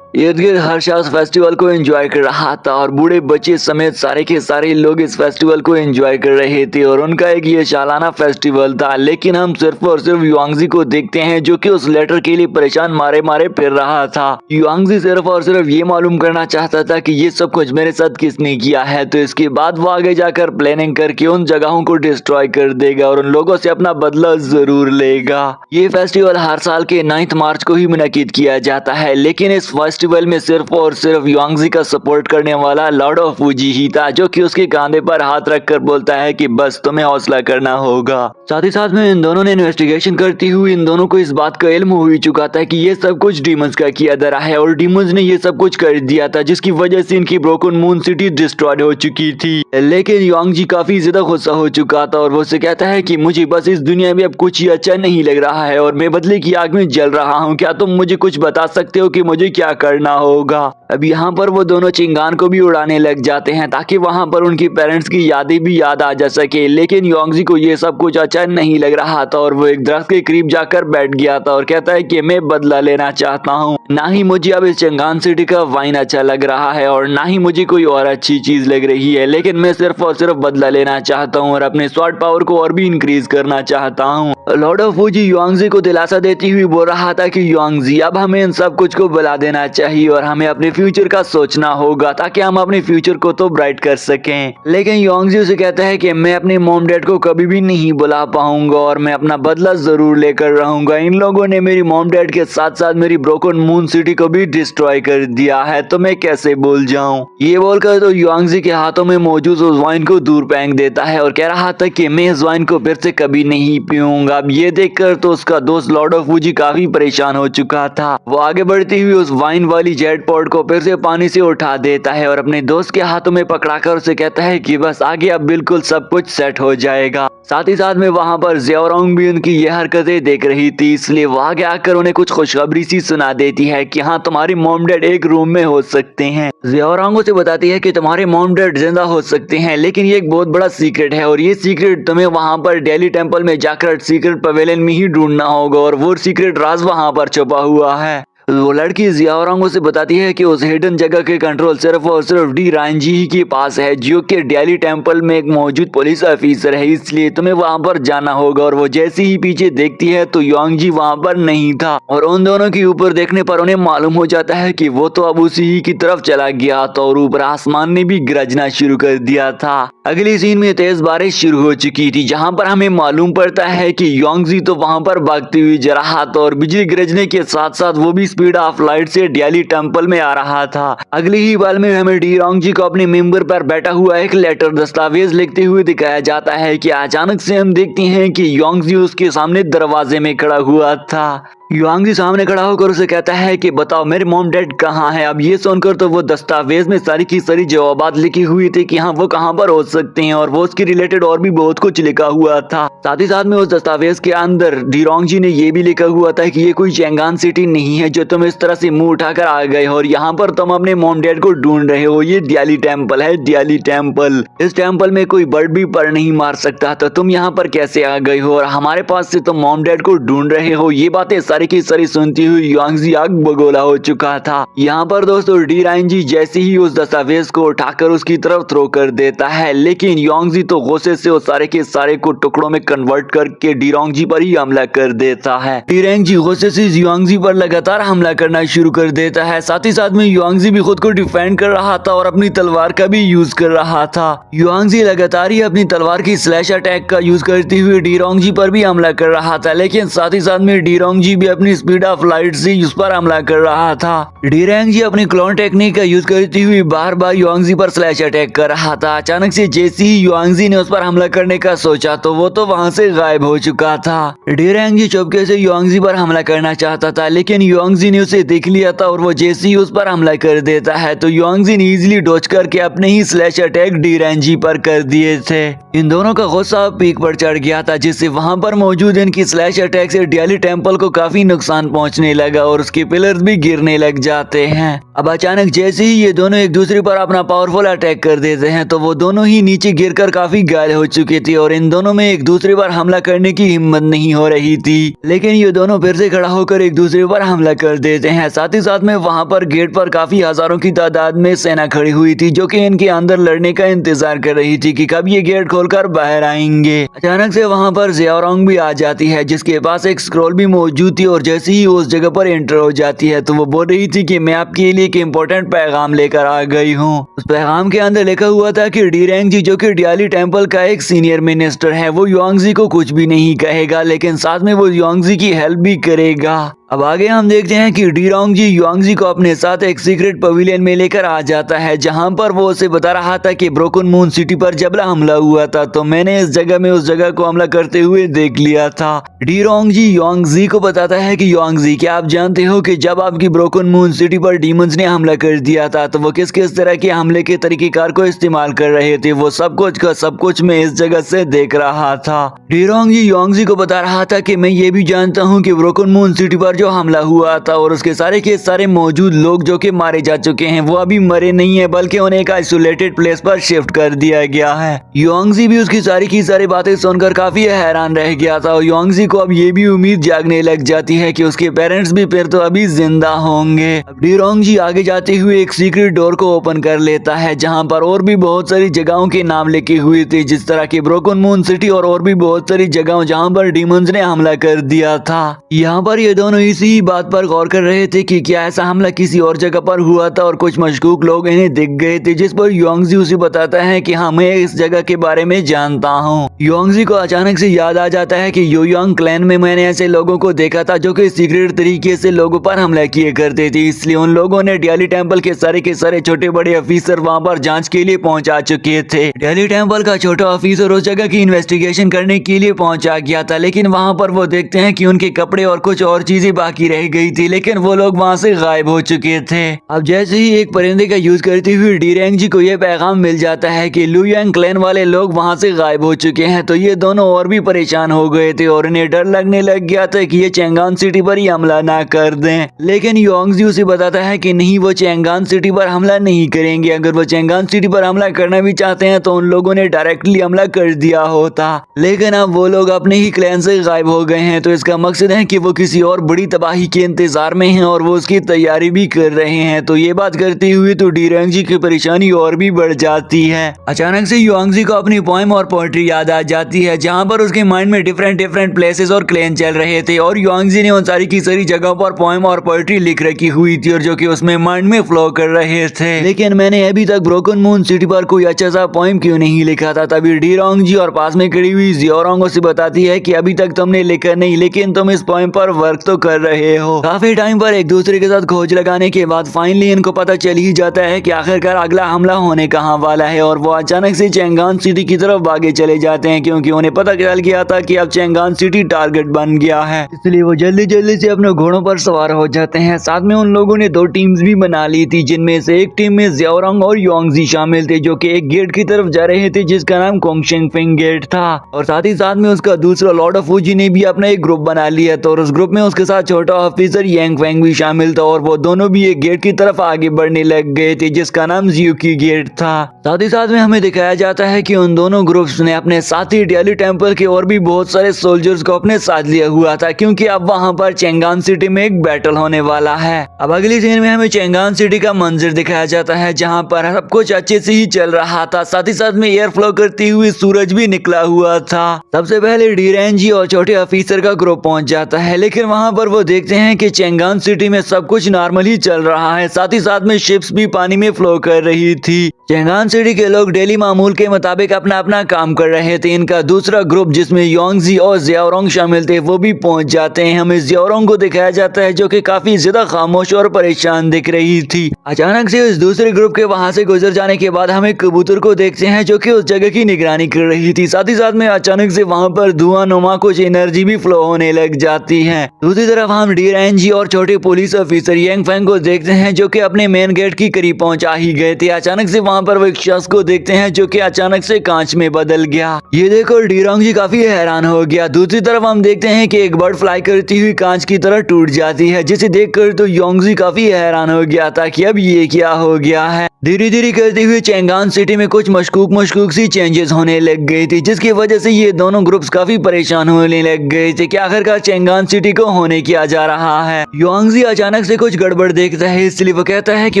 इर्द गिर्द हर शख्स फेस्टिवल को एंजॉय कर रहा था और बूढ़े बच्चे समेत सारे के सारे लोग इस फेस्टिवल को एंजॉय कर रहे थे और उनका एक ये सालाना फेस्टिवल था। लेकिन हम सिर्फ और सिर्फ युआंगजी को देखते हैं जो कि उस लेटर के लिए परेशान मारे मारे फिर रहा था। युआंगजी सिर्फ और सिर्फ ये मालूम करना चाहता था कि ये सब कुछ मेरे साथ किसने किया है। तो इसके बाद वो आगे जाकर प्लानिंग करके उन जगहों को डिस्ट्रॉय कर देगा और उन लोगों से अपना बदला जरूर लेगा। ये फेस्टिवल हर साल के 9 मार्च को ही मुनक्किद किया जाता है, लेकिन इस फेस्टिवल में सिर्फ और सिर्फ युआंगजी का सपोर्ट करने वाला लॉर्ड ऑफ फूजी ही था, जो कि उसके कंधे पर हाथ रखकर बोलता है कि बस तुम्हें हौसला करना होगा। साथ ही साथ में इन दोनों ने इन्वेस्टिगेशन करती हुई इन दोनों को इस बात का इल्म हो ही चुका था कि ये सब कुछ डीमंस का किया धरा है और डीमंस ने ये सब कुछ कर दिया था, जिसकी वजह से इनकी ब्रोकन मून सिटी डिस्ट्रॉयड हो चुकी थी। लेकिन युआंगजी काफी ज्यादा गुस्सा हो चुका था और वो से कहता है कि मुझे बस इस दुनिया में अब कुछ ही अच्छा नहीं लग रहा है और मैं बदले की आग में जल रहा हूँ। क्या तुम मुझे कुछ बता सकते हो कि मुझे क्या करना होगा। अब यहाँ पर वो दोनों चिंगान को भी उड़ाने लग जाते हैं ताकि वहाँ पर उनकी पेरेंट्स की यादें भी याद आ जा सके। लेकिन युआंगजी को ये सब कुछ अच्छा नहीं लग रहा था और वो एक दरख्त के करीब जाकर बैठ गया था और कहता है कि मैं बदला लेना चाहता हूँ। ना ही मुझे अब इस चिंगान सिटी का वाइन अच्छा लग रहा है और ना ही मुझे कोई और अच्छी चीज लग रही है, लेकिन मैं सिर्फ और सिर्फ बदला लेना चाहता हूँ और अपने स्वॉर्ड पावर को और भी इंक्रीज करना चाहता हूँ। लॉर्ड ऑफ फूजी युआंगजी को दिलासा देती हुई बोल रहा था कि युआंगजी अब हमें इन सब कुछ को बुला देना चाहिए और हमें अपने फ्यूचर का सोचना होगा ताकि हम अपने फ्यूचर को तो ब्राइट कर सकें। लेकिन युआंगजी उसे कहता है कि मैं अपने मॉम डैड को कभी भी नहीं बुला पाऊंगा और मैं अपना बदला जरूर लेकर रहूंगा। इन लोगों ने मेरी मॉम डैड के साथ साथ मेरी ब्रोकन मून सिटी को भी डिस्ट्रॉय कर दिया है, तो मैं कैसे भूल जाऊं। ये बोलकर तो युआंगजी के हाथों में मौजूद उस वाइन को दूर फेंक देता है और कह रहा था कि मैं इस वाइन को फिर से कभी नहीं पीऊंगा। अब ये देखकर तो उसका दोस्त लॉर्ड ऑफ फूजी काफी परेशान हो चुका था। वो आगे बढ़ती हुई उस वाइन वाली जेट पॉट को फिर से पानी से उठा देता है और अपने दोस्त के हाथों में पकड़ाकर उसे कहता है कि बस आगे अब बिल्कुल सब कुछ सेट हो जाएगा। साथ ही साथ में वहां पर ज़ियाओरांग भी उनकी ये हरकतें देख रही थी, इसलिए वो आगे आकर उन्हें कुछ खुशखबरी सी सुना देती है कि हाँ तुम्हारी मॉम डैड एक रूम में हो सकते हैं। ज़ियाओरांग उसे बताती है कि तुम्हारे मॉम डैड जिंदा हो सकते हैं, लेकिन ये एक बहुत बड़ा सीक्रेट है और ये सीक्रेट तुम्हें वहां पर दिल्ली टेम्पल में जाकर सीक्रेट पवेलियन में ही ढूंढना होगा और वो सीक्रेट राज वहां पर छुपा हुआ है। वो लड़की ज़ियाओरांग से बताती है कि उस हिडन जगह के कंट्रोल सिर्फ और सिर्फ डी रांजी ही के पास है, जो कि दिल्ली टेम्पल में एक मौजूद पुलिस ऑफिसर है, इसलिए तुम्हें वहां पर जाना होगा। और वो जैसे ही पीछे देखती है तो युआंगजी वहां पर नहीं था और उन दोनों के ऊपर देखने पर उन्हें मालूम हो जाता है कि वो तो अब उसी ही की तरफ चला गया था और ऊपर आसमान ने भी गरजना शुरू कर दिया था। अगली सीन में तेज बारिश शुरू हो चुकी थी, जहाँ पर हमें मालूम पड़ता है कि युआंगजी तो वहां पर भागती हुई जा रहा था और बिजली गरजने के साथ साथ वो भी स्पीड ऑफ लाइट से दिल्ली टेम्पल में आ रहा था। अगली ही पल में हमें डी रोंगजी को अपने मेंबर पर बैठा हुआ एक लेटर दस्तावेज लिखते हुए दिखाया जाता है कि अचानक से हम देखते हैं कि युआंगजी उसके सामने दरवाजे में खड़ा हुआ था। युआंगजी सामने खड़ा होकर उसे कहता है कि बताओ मेरे मॉम डैड कहाँ है। अब ये सुनकर तो वो दस्तावेज में सारी की सारी जवाबात लिखी हुई थी कि हाँ वो कहाँ पर हो सकते हैं और वो उसके रिलेटेड और भी बहुत कुछ लिखा हुआ था। साथ ही साथ में उस दस्तावेज के अंदर डी रोंगजी ने ये भी लिखा हुआ था कि ये कोई चेंगान सिटी नहीं है जो तुम इस तरह से मुंह उठाकर आ गए हो और यहाँ पर तुम अपने मॉम डैड को ढूंढ रहे हो। ये दिल्ली टेम्पल है, दिल्ली टेम्पल। इस टेम्पल में कोई बर्ड भी पर नहीं मार सकता, तो तुम यहाँ पर कैसे आ गए हो और हमारे पास से तुम मॉम डैड को ढूंढ रहे हो। ये बातें सारी की सारी सुनती हुई युआंगजी आग बगोला हो चुका था। यहाँ पर दोस्तों डी रांजी जैसे ही उस दस्तावेज को उठाकर उसकी तरफ थ्रो कर देता है, लेकिन युआंगजी तो गुस्से से उस सारे के सारे को टुकड़ों में कन्वर्ट करके डी रोंगजी पर ही हमला कर देता है। डी रोंगजी गुस्से से युआंगजी पर लगातार हमला करना शुरू कर देता है। साथ ही साथ में युआंगजी भी खुद को डिफेंड कर रहा था और अपनी तलवार का भी यूज कर रहा था। युआंगजी लगातार ही अपनी तलवार की स्लैश अटैक का यूज करते हुए डी रोंगजी पर भी हमला कर रहा था, लेकिन साथ ही साथ में डी रोंगजी भी अपनी स्पीड ऑफ लाइट से उस पर हमला कर रहा था। डीरैंग जी अपनी क्लोन टेक्निक का यूज करती हुई बार बार युआंगजी पर स्लैश अटैक कर रहा था। अचानक से जैसे ही युआंगजी ने उस पर हमला करने का सोचा तो वो तो वहाँ से गायब हो चुका था। डीरैंग जी चुपके से युआंगजी पर हमला करना चाहता था, लेकिन युआंगजी ने उसे देख लिया था और वो जैसे ही उस पर हमला कर देता है तो युआंगजी ने इजीली डॉज करके अपने ही स्लैश अटैक डीरैंग जी पर कर दिए थे। इन दोनों का गुस्सा पीक पर चढ़ गया था, जिससे वहां पर मौजूद इनकी स्लैश अटैक से डियाली टेम्पल को काफी नुकसान पहुंचने लगा और उसके पिलर्स भी गिरने लग जाते हैं। अब अचानक जैसे ही ये दोनों एक दूसरे पर अपना पावरफुल अटैक कर देते हैं तो वो दोनों ही नीचे गिरकर काफी घायल हो चुके थे और इन दोनों में एक दूसरे पर हमला करने की हिम्मत नहीं हो रही थी। लेकिन ये दोनों फिर से खड़ा होकर एक दूसरे पर हमला कर देते हैं। साथ ही साथ में वहां पर गेट पर काफी हजारों की तादाद में सेना खड़ी हुई थी जो कि इनके अंदर लड़ने का इंतजार कर रही थी कि कब ये गेट खोलकर बाहर आएंगे। अचानक से वहां पर ज़ियाओरंग भी आ जाती है, जिसके पास एक स्क्रॉल भी मौजूद थी और जैसे ही उस जगह पर एंटर हो जाती है तो वो बोल रही थी कि मैं आपके लिए एक इम्पोर्टेंट पैगाम लेकर आ गई हूँ। उस पैगाम के अंदर लिखा हुआ था कि डीरैंग जी जो कि डियाली टेम्पल का एक सीनियर मिनिस्टर है वो युआंगजी को कुछ भी नहीं कहेगा, लेकिन साथ में वो युआंगजी की हेल्प भी करेगा। अब आगे हम देखते हैं कि डीरैंग जी युआंगजी को अपने साथ एक सीक्रेट पवेलियन में लेकर आ जाता है, जहां पर वो उसे बता रहा था कि ब्रोकन मून सिटी पर जब हमला हुआ था तो मैंने इस जगह में उस जगह को हमला करते हुए देख लिया था। डीरैंग जी युआंगजी को बताता है कि युआंगजी क्या आप जानते हो कि जब आपकी ब्रोकन मून सिटी पर डीमंस ने हमला कर दिया था तो वो किस किस तरह के हमले के तरीकेकार को इस्तेमाल कर रहे थे। वो सब कुछ का सब कुछ मैं इस जगह से देख रहा था। डीरैंग जी युआंगजी को बता रहा था कि मैं ये भी जानता हूँ कि ब्रोकन मून सिटी पर जो हमला हुआ था और उसके सारे के सारे मौजूद लोग जो कि मारे जा चुके हैं वो अभी मरे नहीं है, बल्कि उन्हें एक आइसोलेटेड प्लेस पर शिफ्ट कर दिया गया है। युआंगजी भी उसकी सारी की सारी बातें सुनकर काफी हैरान रह गया था और युआंगजी को अब ये भी उम्मीद जागने लग जाती है कि उसके पेरेंट्स भी फिर तो अभी जिंदा होंगे। अब डीरैंग जी आगे जाते हुए एक सीक्रेट डोर को ओपन कर लेता है, जहाँ पर और भी बहुत सारी जगहों के नाम लिखे हुए थे, जिस तरह की ब्रोकन मून सिटी और भी बहुत सारी जगहों जहाँ पर डीमंस ने हमला कर दिया था। यहाँ पर ये दोनों इसी बात पर गौर कर रहे थे कि क्या ऐसा हमला किसी और जगह पर हुआ था और कुछ मशकूक लोग इन्हें दिख गए थे, जिस पर युआंगजी उसे बताता है कि हाँ मैं इस जगह के बारे में जानता हूँ। युआंगजी को अचानक से याद आ जाता है कि योयांग क्लैन में मैंने ऐसे लोगों को देखा था जो कि सीक्रेट तरीके से लोगों पर हमला किए करते थे, इसलिए उन लोगों ने डियाली टेम्पल के सारे छोटे बड़े ऑफिसर वहाँ पर जाँच के लिए पहुँचा चुके थे। डियाली टेम्पल का छोटा ऑफिसर उस जगह की इन्वेस्टिगेशन करने के लिए पहुँचा गया था, लेकिन वहाँ पर वो देखते हैं कि उनके कपड़े और कुछ और चीजें बाकी रह गई थी, लेकिन वो लोग वहाँ से गायब हो चुके थे। अब जैसे ही एक परिंदे का यूज करते हुए डीरैंग जी को यह पैगाम मिल जाता है कि लुयांग क्लैन वाले लोग वहाँ से गायब हो चुके हैं, तो ये दोनों और भी परेशान हो गए थे और इन्हें डर लगने लग गया था कि ये चैंगान सिटी पर ही हमला ना कर दें। लेकिन युआंगजी उसे बताता है कि नहीं, वो चैंगान सिटी पर हमला नहीं करेंगे। अगर वो चैंगान सिटी पर हमला करना भी चाहते हैं तो उन लोगों ने डायरेक्टली हमला कर दिया होता, लेकिन अब वो लोग अपने ही क्लैन से गायब हो गए हैं, तो इसका मकसद है कि वो किसी और बड़ी तबाही के इंतजार में हैं और वो उसकी तैयारी भी कर रहे हैं। तो ये बात करते हुए तो डीरैंग जी की परेशानी और भी बढ़ जाती है। अचानक से युआंगजी को अपनी पोएम और पोएट्री याद आ जाती है, जहाँ पर उसके माइंड में डिफरेंट प्लेसेस और क्लैन चल रहे थे और युआंगजी ने उन सारी की सारी जगहों पर पोएम और पोएट्री लिख रखी हुई थी और जो कि उसमें माइंड में फ्लो कर रहे थे। लेकिन मैंने अभी तक ब्रोकन मून सिटी पर कोई अच्छा सा पोएम क्यों नहीं लिखा था। तभी डीरैंग जी और पास में खड़ी हुई ज़ियाओरंग से बताती है कि अभी तक तुमने लिखा नहीं, लेकिन तुम इस पोएम पर वर्क तो कर रहे हो। काफी टाइम पर एक दूसरे के साथ खोज लगाने के बाद फाइनली इनको पता चल ही जाता है कि आखिरकार अगला हमला होने कहाँ वाला है और वो अचानक से चैंगान सिटी की तरफ भागे चले जाते हैं, क्योंकि उन्हें पता चल गया था कि अब चैंगान सिटी टारगेट बन गया है। इसलिए वो जल्दी से अपने घोड़ों पर सवार हो जाते हैं। साथ में उन लोगों ने दो टीम्स भी बना ली थी, जिनमें से एक टीम में ज़ियाओरंग और युआंगजी शामिल थे, जो कि एक गेट की तरफ जा रहे थे जिसका नाम कोंगशेंगफिंग गेट था, और साथ ही साथ में उसका दूसरा लॉर्ड ऑफ फूजी ने भी अपना एक ग्रुप बना लिया था और उस ग्रुप में उसके साथ छोटा ऑफिसर यांग फेंग भी शामिल था और वो दोनों भी एक गेट की तरफ आगे बढ़ने लग गए थे जिसका नाम ज़्यूकी गेट था। साथ ही साथ में हमें दिखाया जाता है कि उन दोनों ग्रुप्स ने अपने साथ ही डियाली टेम्पल के और भी बहुत सारे सोल्जर्स को अपने साथ लिया हुआ था, क्योंकि अब वहां पर चैंगान सिटी में एक बैटल होने वाला है। अब अगली सीन में हमें चैंगान सिटी का मंजर दिखाया जाता है, जहां पर सब कुछ अच्छे से ही चल रहा था। साथ ही साथ में एयर फ्लो करती हुई सूरज भी निकला हुआ था। सबसे पहले डीरैंग जी और छोटे ऑफिसर का ग्रुप पहुंच जाता है, लेकिन वहां पर वो देखते हैं कि चेंगान सिटी में सब कुछ नॉर्मल ही चल रहा है, साथ ही साथ में शिप्स भी पानी में फ्लो कर रही थी। चेंगान सिटी के लोग डेली मामूल के मुताबिक अपना अपना काम कर रहे थे। इनका दूसरा ग्रुप जिसमें योंगजी और जियाओरोंग शामिल थे वो भी पहुंच जाते हैं। हमें जियाओरोंग को दिखाया जाता है जो कि काफी ज्यादा खामोश और परेशान दिख रही थी। अचानक से उस दूसरे ग्रुप के वहां से गुजर जाने के बाद हमें कबूतर को देखते हैं जो कि उस जगह की निगरानी कर रही थी। साथ ही साथ में अचानक से वहां पर धुआं नुमा कुछ एनर्जी भी फ्लो होने लग जाती है। दूसरी तरफ हम डी रेंजी और छोटे पुलिस ऑफिसर यांग फेंग को देखते हैं जो कि अपने मेन गेट की करीब पहुंचा ही गए थे। अचानक से वहां पर वो एक शख्स को देखते हैं जो कि अचानक से कांच में बदल गया। ये देखो डी रोंग जी काफी हैरान हो गया। दूसरी तरफ हम देखते हैं कि एक बर्ड फ्लाई करती हुई कांच की तरह टूट जाती है, जिसे देखकर तो योंगजी काफी हैरान हो गया था कि अब ये क्या हो गया है। धीरे धीरे करते हुए चेंगान सिटी में कुछ मशकूक सी चेंजेस होने लग गई थी, जिसकी वजह से ये दोनों ग्रुप्स काफी परेशान होने लग गए थे कि आखिरकार चेंगान सिटी को होने क्या जा रहा है। योंगजी अचानक से कुछ गड़बड़ देखता है, इसलिए वो कहता है कि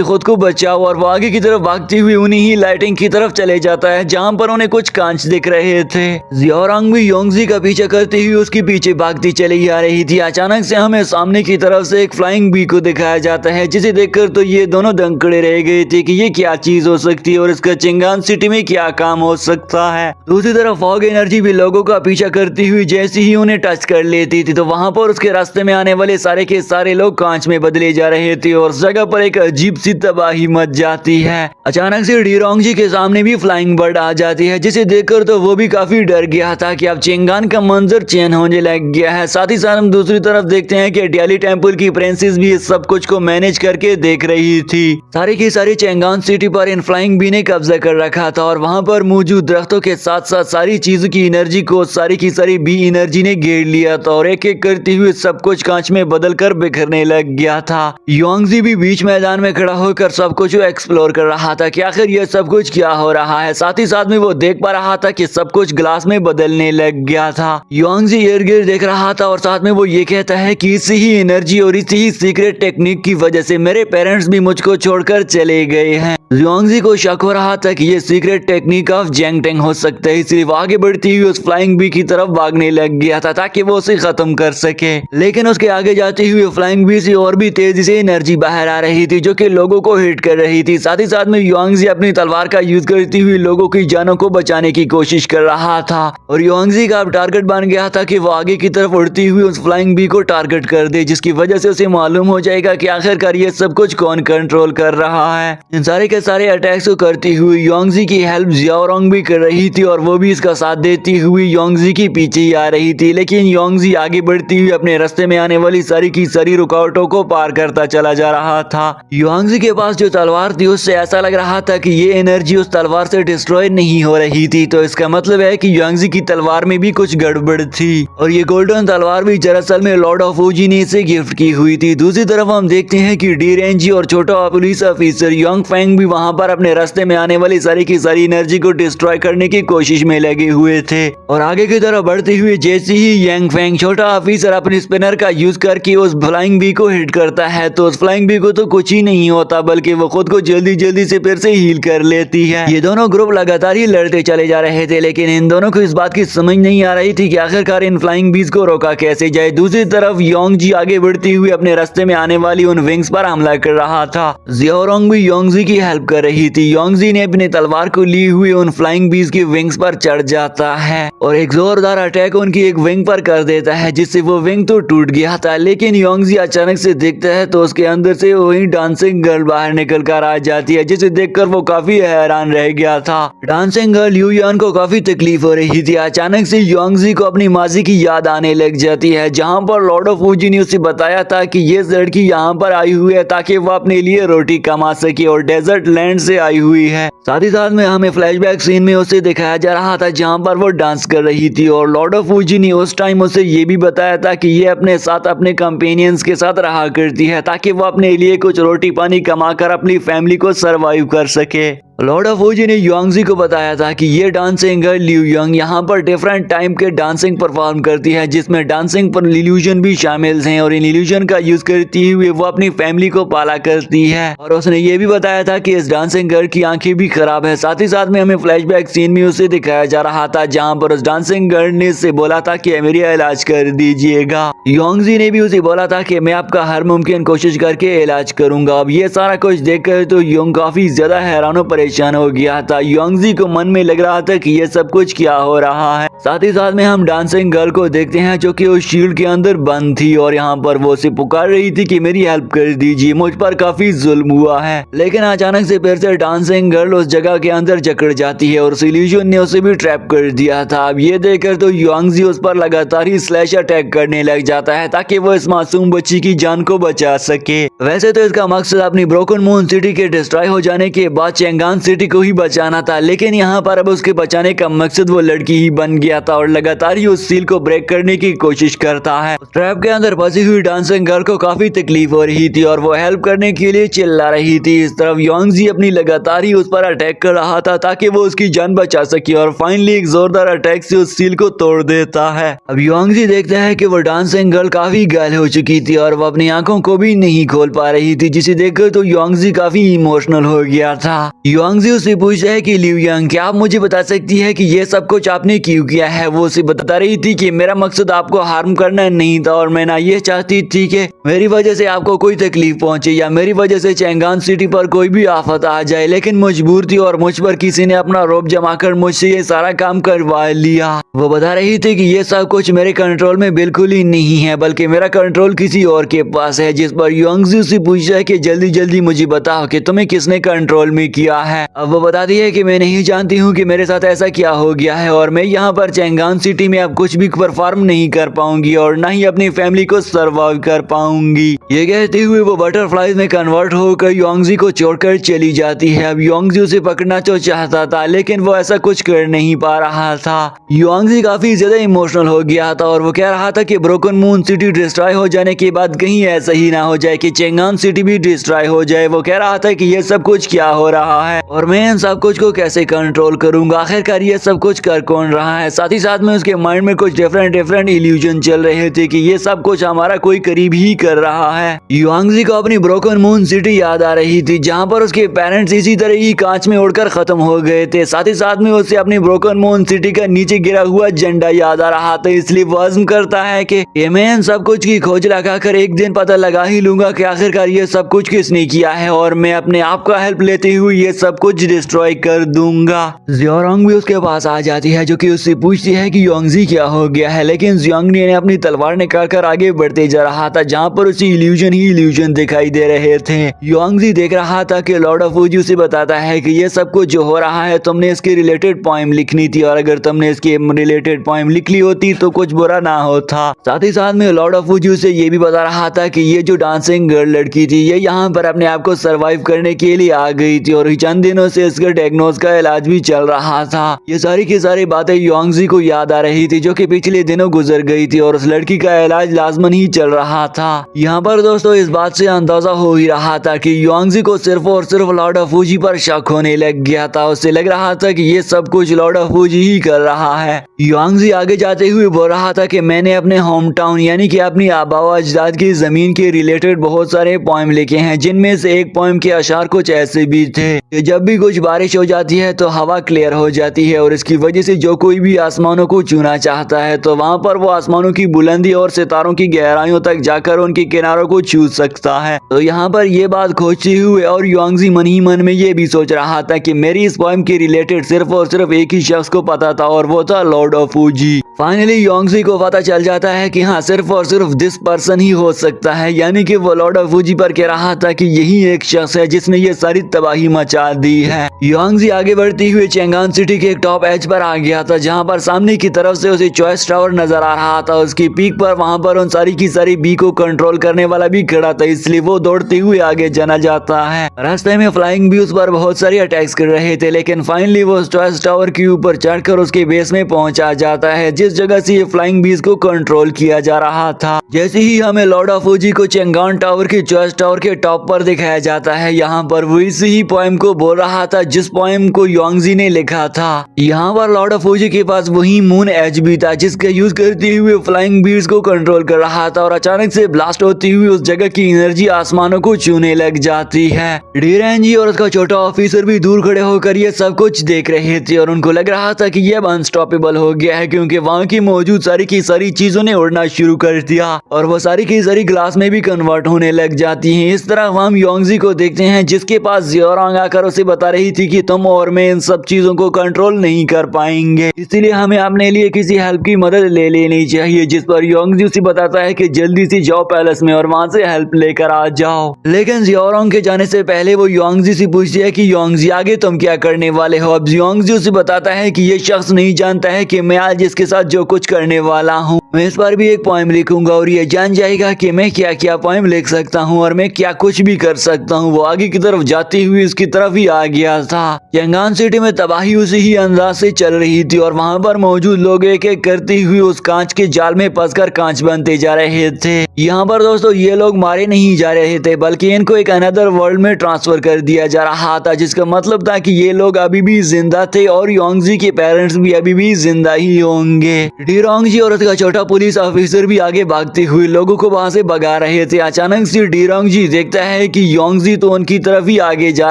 खुद को बचाओ और वो आगे की तरफ भागती हुई उन्हीं ही लाइटिंग की तरफ चले जाता है जहाँ पर उन्हें कुछ कांच दिख रहे थे। जियाओरोंग भी योंगजी का पीछा करते हुए उसके पीछे भागती चली आ रही थी। अचानक से हमें सामने की तरफ से एक फ्लाइंग बी को दिखाया जाता है, जिसे देखकर तो ये दोनों दंग खड़े रह गए थे कि ये क्या चीज हो सकती है और इसका चेंगान सिटी में क्या काम हो सकता है। दूसरी तरफ फॉग एनर्जी भी लोगों का पीछा करती हुई जैसे ही उन्हें टच कर लेती थी तो वहां पर उसके रास्ते में आने वाले सारे के सारे लोग कांच में बदले जा रहे थे और उस जगह पर एक अजीब सी तबाही मच जाती है। अचानक से डी रोंग जी के सामने भी फ्लाइंग बर्ड आ जाती है, जिसे देखकर तो वो भी काफी डर गया था कि अब चेंगान का मंजर चेंज होने लग गया है। साथ ही साथ हम दूसरी तरफ देखते हैं कि डियाली टेम्पल की प्रिंसेस भी इस सब कुछ को मैनेज करके देख रही थी। सारी की सारी चेंगान सिटी पर इन फ्लाइंग बी ने कब्जा कर रखा था और वहां पर मौजूद दरख्तों के साथ साथ सारी चीजों की एनर्जी को सारी की सारी बी एनर्जी ने घेर लिया था और एक एक करते हुए सब कुछ कांच में बदल कर बिखरने लग गया था। योंगजी भी बीच मैदान में खड़ा होकर सब कुछ एक्सप्लोर कर रहा था कि आखिर यह सब कुछ क्या हो रहा है। साथ ही साथ में वो देख पा रहा था कि सब कुछ ग्लास में बदलने लग गया था। योंगजी इर्द गिर्द देख रहा था और साथ में वो ये कहता है कि इसी ही एनर्जी और इसी ही सीक्रेट टेक्निक की वजह से मेरे पेरेंट्स भी मुझको छोड़कर चले गए हैं। योंगजी को शक हो रहा था कि ये सीक्रेट टेक्निक ऑफ जैंग टेंग हो सकता है, इसलिए वो आगे बढ़ती हुई उस फ्लाइंग बी की तरफ भागने लग गया था ताकि वो उसे खत्म कर सके। लेकिन उसके आगे जाती हुई फ्लाइंग बी से और भी तेजी से एनर्जी बाहर आ रही थी जो कि लोगों को हिट कर रही थी। साथ ही साथ में योंगजी अपनी तलवार का यूज करती हुई लोगों की जानों को बचाने की कोशिश कर रहा था और योंगजी का अब टारगेट बन गया था कि वो आगे की तरफ उड़ती हुई उस फ्लाइंग बी को टारगेट कर दे, जिसकी वजह से उसे मालूम हो जाएगा कि आखिरकार ये सब कुछ कौन कंट्रोल कर रहा है। इन सारे के सारे अटैक्स को करती हुई योंगजी की हेल्प जियाओरोंग भी कर रही थी और वो भी इसका साथ देती हुई योंगजी के पीछे ही आ रही थी। लेकिन योंगजी आगे बढ़ती हुई अपने रास्ते में आने वाली सारी की सारी रुकावटों को पार करता चला जा रहा था। योंगजी के पास जो तलवार थी उससे ऐसा लग रहा था कि ये एनर्जी उस तलवार से डिस्ट्रॉय नहीं हो रही थी, तो इसका मतलब है कि योंगजी की तलवार में भी कुछ गड़बड़ थी और ये गोल्डन तलवार भी दरअसल में लॉर्ड ऑफ वूजी ने इसे गिफ्ट की हुई थी। दूसरी तरफ हम देखते हैं कि डी रेंजी और छोटा पुलिस ऑफिसर यांग फेंग भी वहां पर अपने रास्ते में आने वाली सारी की सारी एनर्जी को डिस्ट्रॉय करने की कोशिश में लगे हुए थे और आगे की तरफ बढ़ती हुई जैसे ही यांग फेंग छोटा ऑफिसर अपने स्पिनर का यूज करके उस फ्लाइंग बी को हिट करता है तो उस फ्लाइंग बी को तो कुछ ही नहीं होता बल्कि वो खुद को जल्दी जल्दी से फिर से हील कर लेती है। ये दोनों ग्रुप लगातार ही लड़ते चले जा रहे थे, लेकिन इन दोनों को इस बात की समझ नहीं आ रही थी कि आखिरकार इन फ्लाइंग बीज को रोका कैसे जाए। दूसरी तरफ योंगजी आगे बढ़ती हुई अपने रास्ते में आने वाली उन विंग्स पर हमला कर रहा था। जियाओरोंग भी योंगजी की हेल्प कर रही थी। योंगजी ने अपने तलवार को ली हुई उन फ्लाइंग बीज की विंग्स पर चढ़ जाता है और एक जोरदार अटैक उनकी एक विंग पर कर देता है, जिससे वो विंग तो टूट गया था। लेकिन योंगजी अचानक से देखता है तो उसके अंदर से वही डांसिंग गर्ल बाहर निकल कर आ जाती है, जिसे देखकर वो काफी हैरान रह गया था। डांसिंग गर्ल यूयान को काफी तकलीफ हो रही थी। अचानक से योंगजी को अपनी माजी की याद आने लग जाती है, जहाँ पर लॉर्ड ऑफ वूजी ने उसे बताया था कि ये लड़की यहाँ पर आई हुई है ताकि वो अपने लिए रोटी कमा सके और डेजर्ट लैंड से आई हुई है। साथ ही साथ में हमें फ्लैशबैक सीन में उसे दिखाया जा रहा था जहाँ पर वो डांस कर रही थी और लॉर्ड ऑफ वूजी ने उस टाइम उसे ये भी बताया था कि ये अपने साथ अपने कंपेनियंस के साथ रहा करती है ताकि वो अपने लिए कुछ रोटी पानी कमाकर अपनी फैमिली को सरवाइव कर सके। लॉर्ड ऑफ फूजी ने युआंगजी को बताया था कि ये डांसिंग गर्ल लिu यंग यहाँ पर डिफरेंट टाइम के डांसिंग परफॉर्म करती है, जिसमें डांसिंग पर इल्यूजन भी शामिल हैं और इन इल्यूजन का यूज करती हुए वो अपनी फैमिली को पाला करती है। और उसने ये भी बताया था कि इस डांसिंग गर्ल की आंखें भी खराब है। साथ ही साथ में हमें फ्लैशबैक सीन में उसे दिखाया जा रहा था जहाँ पर उस डांसिंग गर्ल ने इससे बोला था कि मेरा इलाज कर दीजिएगा। युआंगजी ने भी उसे बोला था कि मैं आपका हर मुमकिन कोशिश करके इलाज करूंगा। अब ये सारा कुछ देखकर तो युआंग काफी ज्यादा हैरान और परेशान हो गया था। युआंगजी को मन में लग रहा था कि ये सब कुछ क्या हो रहा है। साथ ही साथ में हम डांसिंग गर्ल को देखते हैं जो कि उस शील्ड के अंदर बंद थी और यहाँ पर वो उसे पुकार रही थी कि मेरी हेल्प कर दीजिए, मुझ पर काफी जुल्म हुआ है। लेकिन अचानक से फिर से डांसिंग गर्ल उस जगह के अंदर जकड़ जाती है और उस इल्यूजन ने उसे भी ट्रैप कर दिया था। अब ये देखकर तो युआंगजी उस पर लगातार ही स्लैश अटैक करने लग जाता है ताकि वो इस मासूम बच्ची की जान को बचा सके। वैसे तो इसका मकसद अपनी ब्रोकन मून सिटी के डिस्ट्रॉय हो जाने के बाद चेंगान सिटी को ही बचाना था, लेकिन यहाँ पर अब उसके बचाने का मकसद वो लड़की ही बन गया था और लगातार ही उस सील को ब्रेक करने की कोशिश करता है। ट्रैप के अंदर फंसी हुई डांसिंग गर्ल को काफी तकलीफ हो रही थी और वो हेल्प करने के लिए चिल्ला रही थी। इस तरफ युआंगजी अपनी लगातार ही उस पर अटैक कर रहा था ताकि वो उसकी जान बचा सके और फाइनली एक जोरदार अटैक से उस सील को तोड़ देता है। अब युआंगजी देखता है कि वो डांसिंग गर्ल काफी घायल हो चुकी थी और वो अपनी आंखों को भी नहीं खोल पा रही थी, जिसे देखकर तो युआंगजी काफी इमोशनल हो गया था। युआंगजी उससे पूछता है कि लिu यंग क्या आप मुझे बता सकती है कि ये सब कुछ आपने क्यों किया है। वो उसे बता रही थी कि मेरा मकसद आपको हार्म करना नहीं था और मैं ना ये चाहती थी कि मेरी वजह से आपको कोई तकलीफ पहुंचे या मेरी वजह से चेंगान सिटी पर कोई भी आफत आ जाए, लेकिन मजबूर थी और मुझ पर किसी ने अपना रोब जमाकर मुझसे ये सारा काम करवा लिया। वो बता रही थी कि ये सब कुछ मेरे कंट्रोल में बिल्कुल ही नहीं है, बल्कि मेरा कंट्रोल किसी और के पास है। जिस पर युआंगजी से पूछता है कि जल्दी जल्दी मुझे बताओ कि तुम्हें किसने कंट्रोल में किया है। अब वो बताती है कि मैं नहीं जानती हूँ कि मेरे साथ ऐसा क्या हो गया है और मैं यहाँ पर चेंगान सिटी में अब कुछ भी परफॉर्म नहीं कर पाऊंगी और न ही अपनी फैमिली को सर्वाइव कर पाऊंगी। ये कहते हुए वो बटरफ्लाइज में कन्वर्ट होकर युआंगजी को छोड़कर चली जाती है। अब युआंगजी उसे पकड़ना तो चाहता था, लेकिन वो ऐसा कुछ कर नहीं पा रहा था। युआंगजी काफी ज्यादा इमोशनल हो गया था और वो कह रहा था कि ब्रोकन मून सिटी डिस्ट्रॉय हो जाने के बाद कहीं ऐसा ही ना हो जाए कि चेंगान सिटी भी डिस्ट्रॉय हो जाए। वो कह रहा था कि ये सब कुछ क्या हो रहा है और मैं इन सब कुछ को कैसे कंट्रोल करूंगा, आखिरकार ये सब कुछ कर कौन रहा है। साथ ही साथ में उसके माइंड में कुछ डिफरेंट इल्यूजन चल रहे थे कि ये सब कुछ हमारा कोई करीब ही कर रहा है। युआंगजी को अपनी ब्रोकन मून सिटी याद आ रही थी जहाँ पर उसके पेरेंट्स इसी तरह ही कांच में उड़कर खत्म हो गए थे। साथ ही साथ में उसे अपनी ब्रोकन मून सिटी का नीचे गिरा हुआ झंडा याद आ रहा था, इसलिए वो अज़्म करता है कि मैं इन सब कुछ की खोज लगाकर एक दिन पता लगा ही लूंगा कि आखिरकार ये सब कुछ किसने किया है और मैं अपने आप का हेल्प लेते हुए ये सब कुछ डिस्ट्रॉय कर दूंगा। जियोरंग भी उसके पास आ जाती है जो कि उससे पूछती है कि युआंगजी क्या हो गया है, लेकिन जियोंग ने अपनी तलवार निकालकर आगे बढ़ते जा रहा था जहाँ पर उसे इल्यूजन ही इल्यूजन दिखाई दे रहे थे। युआंगजी देख रहा था कि लॉर्ड ऑफ फूजी उसे बताता है कि ये सब कुछ जो हो रहा है तुमने इसके रिलेटेड पोएम लिखनी थी और अगर तुमने इसके रिलेटेड पोएम लिख ली होती तो कुछ बुरा ना होता। साथ ही साथ में लॉर्ड ऑफ फूजी उसे ये भी बता रहा था कि ये जो डांसिंग गर्ल लड़की थी ये यहाँ पर अपने आप को सरवाइव करने के लिए आ गई थी और चंद दिनों से इसका डायग्नोज का इलाज भी चल रहा था। ये सारी की सारी बातें युआंगजी को याद आ रही थी जो कि पिछले दिनों गुजर गई थी और उस लड़की का इलाज लाजमन ही चल रहा था। यहाँ पर दोस्तों इस बात से अंदाजा हो ही रहा था कि युआंगजी को सिर्फ और सिर्फ लॉर्ड ऑफ फूजी पर शक होने लग गया था। उसे लग रहा था कि ये सब कुछ लॉर्ड ऑफ फूजी ही कर रहा है। युआंगजी आगे जाते हुए बोल रहा था कि मैंने अपने होम टाउन यानी कि अपनी आबाओ अजदाद की जमीन के रिलेटेड बहुत सारे पोएम लिखे हैं, जिनमें से एक पोएम के अशार कुछ ऐसे भी थे कि जब भी कुछ बारिश हो जाती है तो हवा क्लियर हो जाती है और इसकी वजह से जो कोई भी आसमानों को छूना चाहता है तो वहाँ पर वो आसमानों की बुलंदी और सितारों की गहराइयों तक जाकर उनके किनारों को छू सकता है। तो यहाँ पर ये बात खोजते हुए और युआंगजी मन ही मन में ये भी सोच रहा था कि मेरी इस पोएम के रिलेटेड सिर्फ और सिर्फ एक ही शख्स को पता था और वो था लॉर्ड ऑफ फूजी। फाइनली युआंगजी को पता चल जाता है कि हाँ सिर्फ और सिर्फ दिस पर्सन ही हो सकता है, यानी कि वो लॉर्ड ऑफ फूजी पर कह रहा था कि यही एक शख्स है जिसने ये सारी तबाही मचा दी है। युआंगजी आगे बढ़ती हुए चेंगान सिटी के एक टॉप एज पर आ गया था जहाँ पर सामने की तरफ से उसे चॉइस टावर नजर आ रहा था। उसकी पीक पर वहाँ पर उन सारी की सारी बी को कंट्रोल करने वाला भी खड़ा था, इसलिए वो दौड़ते हुए आगे जाना जाता है। रास्ते में फ्लाइंग भी उस पर बहुत सारी अटैक्स कर रहे थे, लेकिन फाइनली वो चॉइस टावर के ऊपर चढ़कर उसके बेस में पहुंचा जाता है, जिस जगह से ये फ्लाइंग बीस्ट को कंट्रोल किया जा रहा था। जैसे ही हमें लॉर्ड ऑफ फूजी को चेंगान टावर के चर्च टावर के टॉप पर दिखाया जाता है, यहाँ पर वो इसी ही पोएम को बोल रहा था जिस पोएम को योंगजी ने लिखा था। यहाँ पर लॉर्ड ऑफ फूजी के पास वही मून एज भी था जिसका यूज करते हुए फ्लाइंग बीस्ट को कंट्रोल कर रहा था, और अचानक से ब्लास्ट होती हुई उस जगह की एनर्जी आसमानों को छूने लग जाती है। डीरेंजी और उसका छोटा ऑफिसर भी दूर खड़े होकर ये सब कुछ देख रहे थे और उनको लग रहा था कि ये अब अनस्टॉपेबल हो गया है, क्योंकि वहाँ की मौजूद सारी की सारी चीजों ने उड़ना शुरू कर दिया और वो सारी की सारी ग्लास में भी कन्वर्ट होने लग जाती हैं। इस तरह हम योंगजी को देखते हैं जिसके पास जियोरांग आकर उसे बता रही थी कि तुम और मैं इन सब चीजों को कंट्रोल नहीं कर पाएंगे, इसलिए हमें अपने लिए किसी हेल्प की मदद ले लेनी चाहिए। जिस पर योंगजी उसे बताता है कि जल्दी से जाओ पैलेस में और वहाँ से हेल्प लेकर आ जाओ। लेकिन जियोरांग के जाने से पहले वो योंगजी से पूछती है कि योंगजी आगे तुम क्या करने वाले हो। अब योंगजी उसे बताता है कि ये शख्स नहीं जानता है कि मैं आज इसके साथ जो कुछ करने वाला हूँ, मैं इस पर भी एक पोएम लिखूंगा और ये जान जाएगा कि मैं क्या क्या पोएम लिख सकता हूँ और मैं क्या कुछ भी कर सकता हूँ। वो आगे की तरफ जाती हुई उसकी तरफ ही आ गया था। चंगान सिटी में तबाही उसी ही अंदाज से चल रही थी और वहाँ पर मौजूद लोग एक एक करते हुए उस कांच के जाल में फंसकर कांच बनते जा रहे थे। यहाँ पर दोस्तों ये लोग मारे नहीं जा रहे थे बल्कि इनको एक अनदर वर्ल्ड में ट्रांसफर कर दिया जा रहा था, जिसका मतलब था कि ये लोग अभी भी जिंदा थे और योंगजी के पेरेंट्स भी अभी भी जिंदा ही होंगे। डीरोंगजी और उसका छोटा पुलिस ऑफिसर भी आगे भागते हुए लोगों को वहां से भगा रहे थे। अचानक से डीरोंगजी देखता है कि योंगजी तो उनकी तरफ ही आगे जा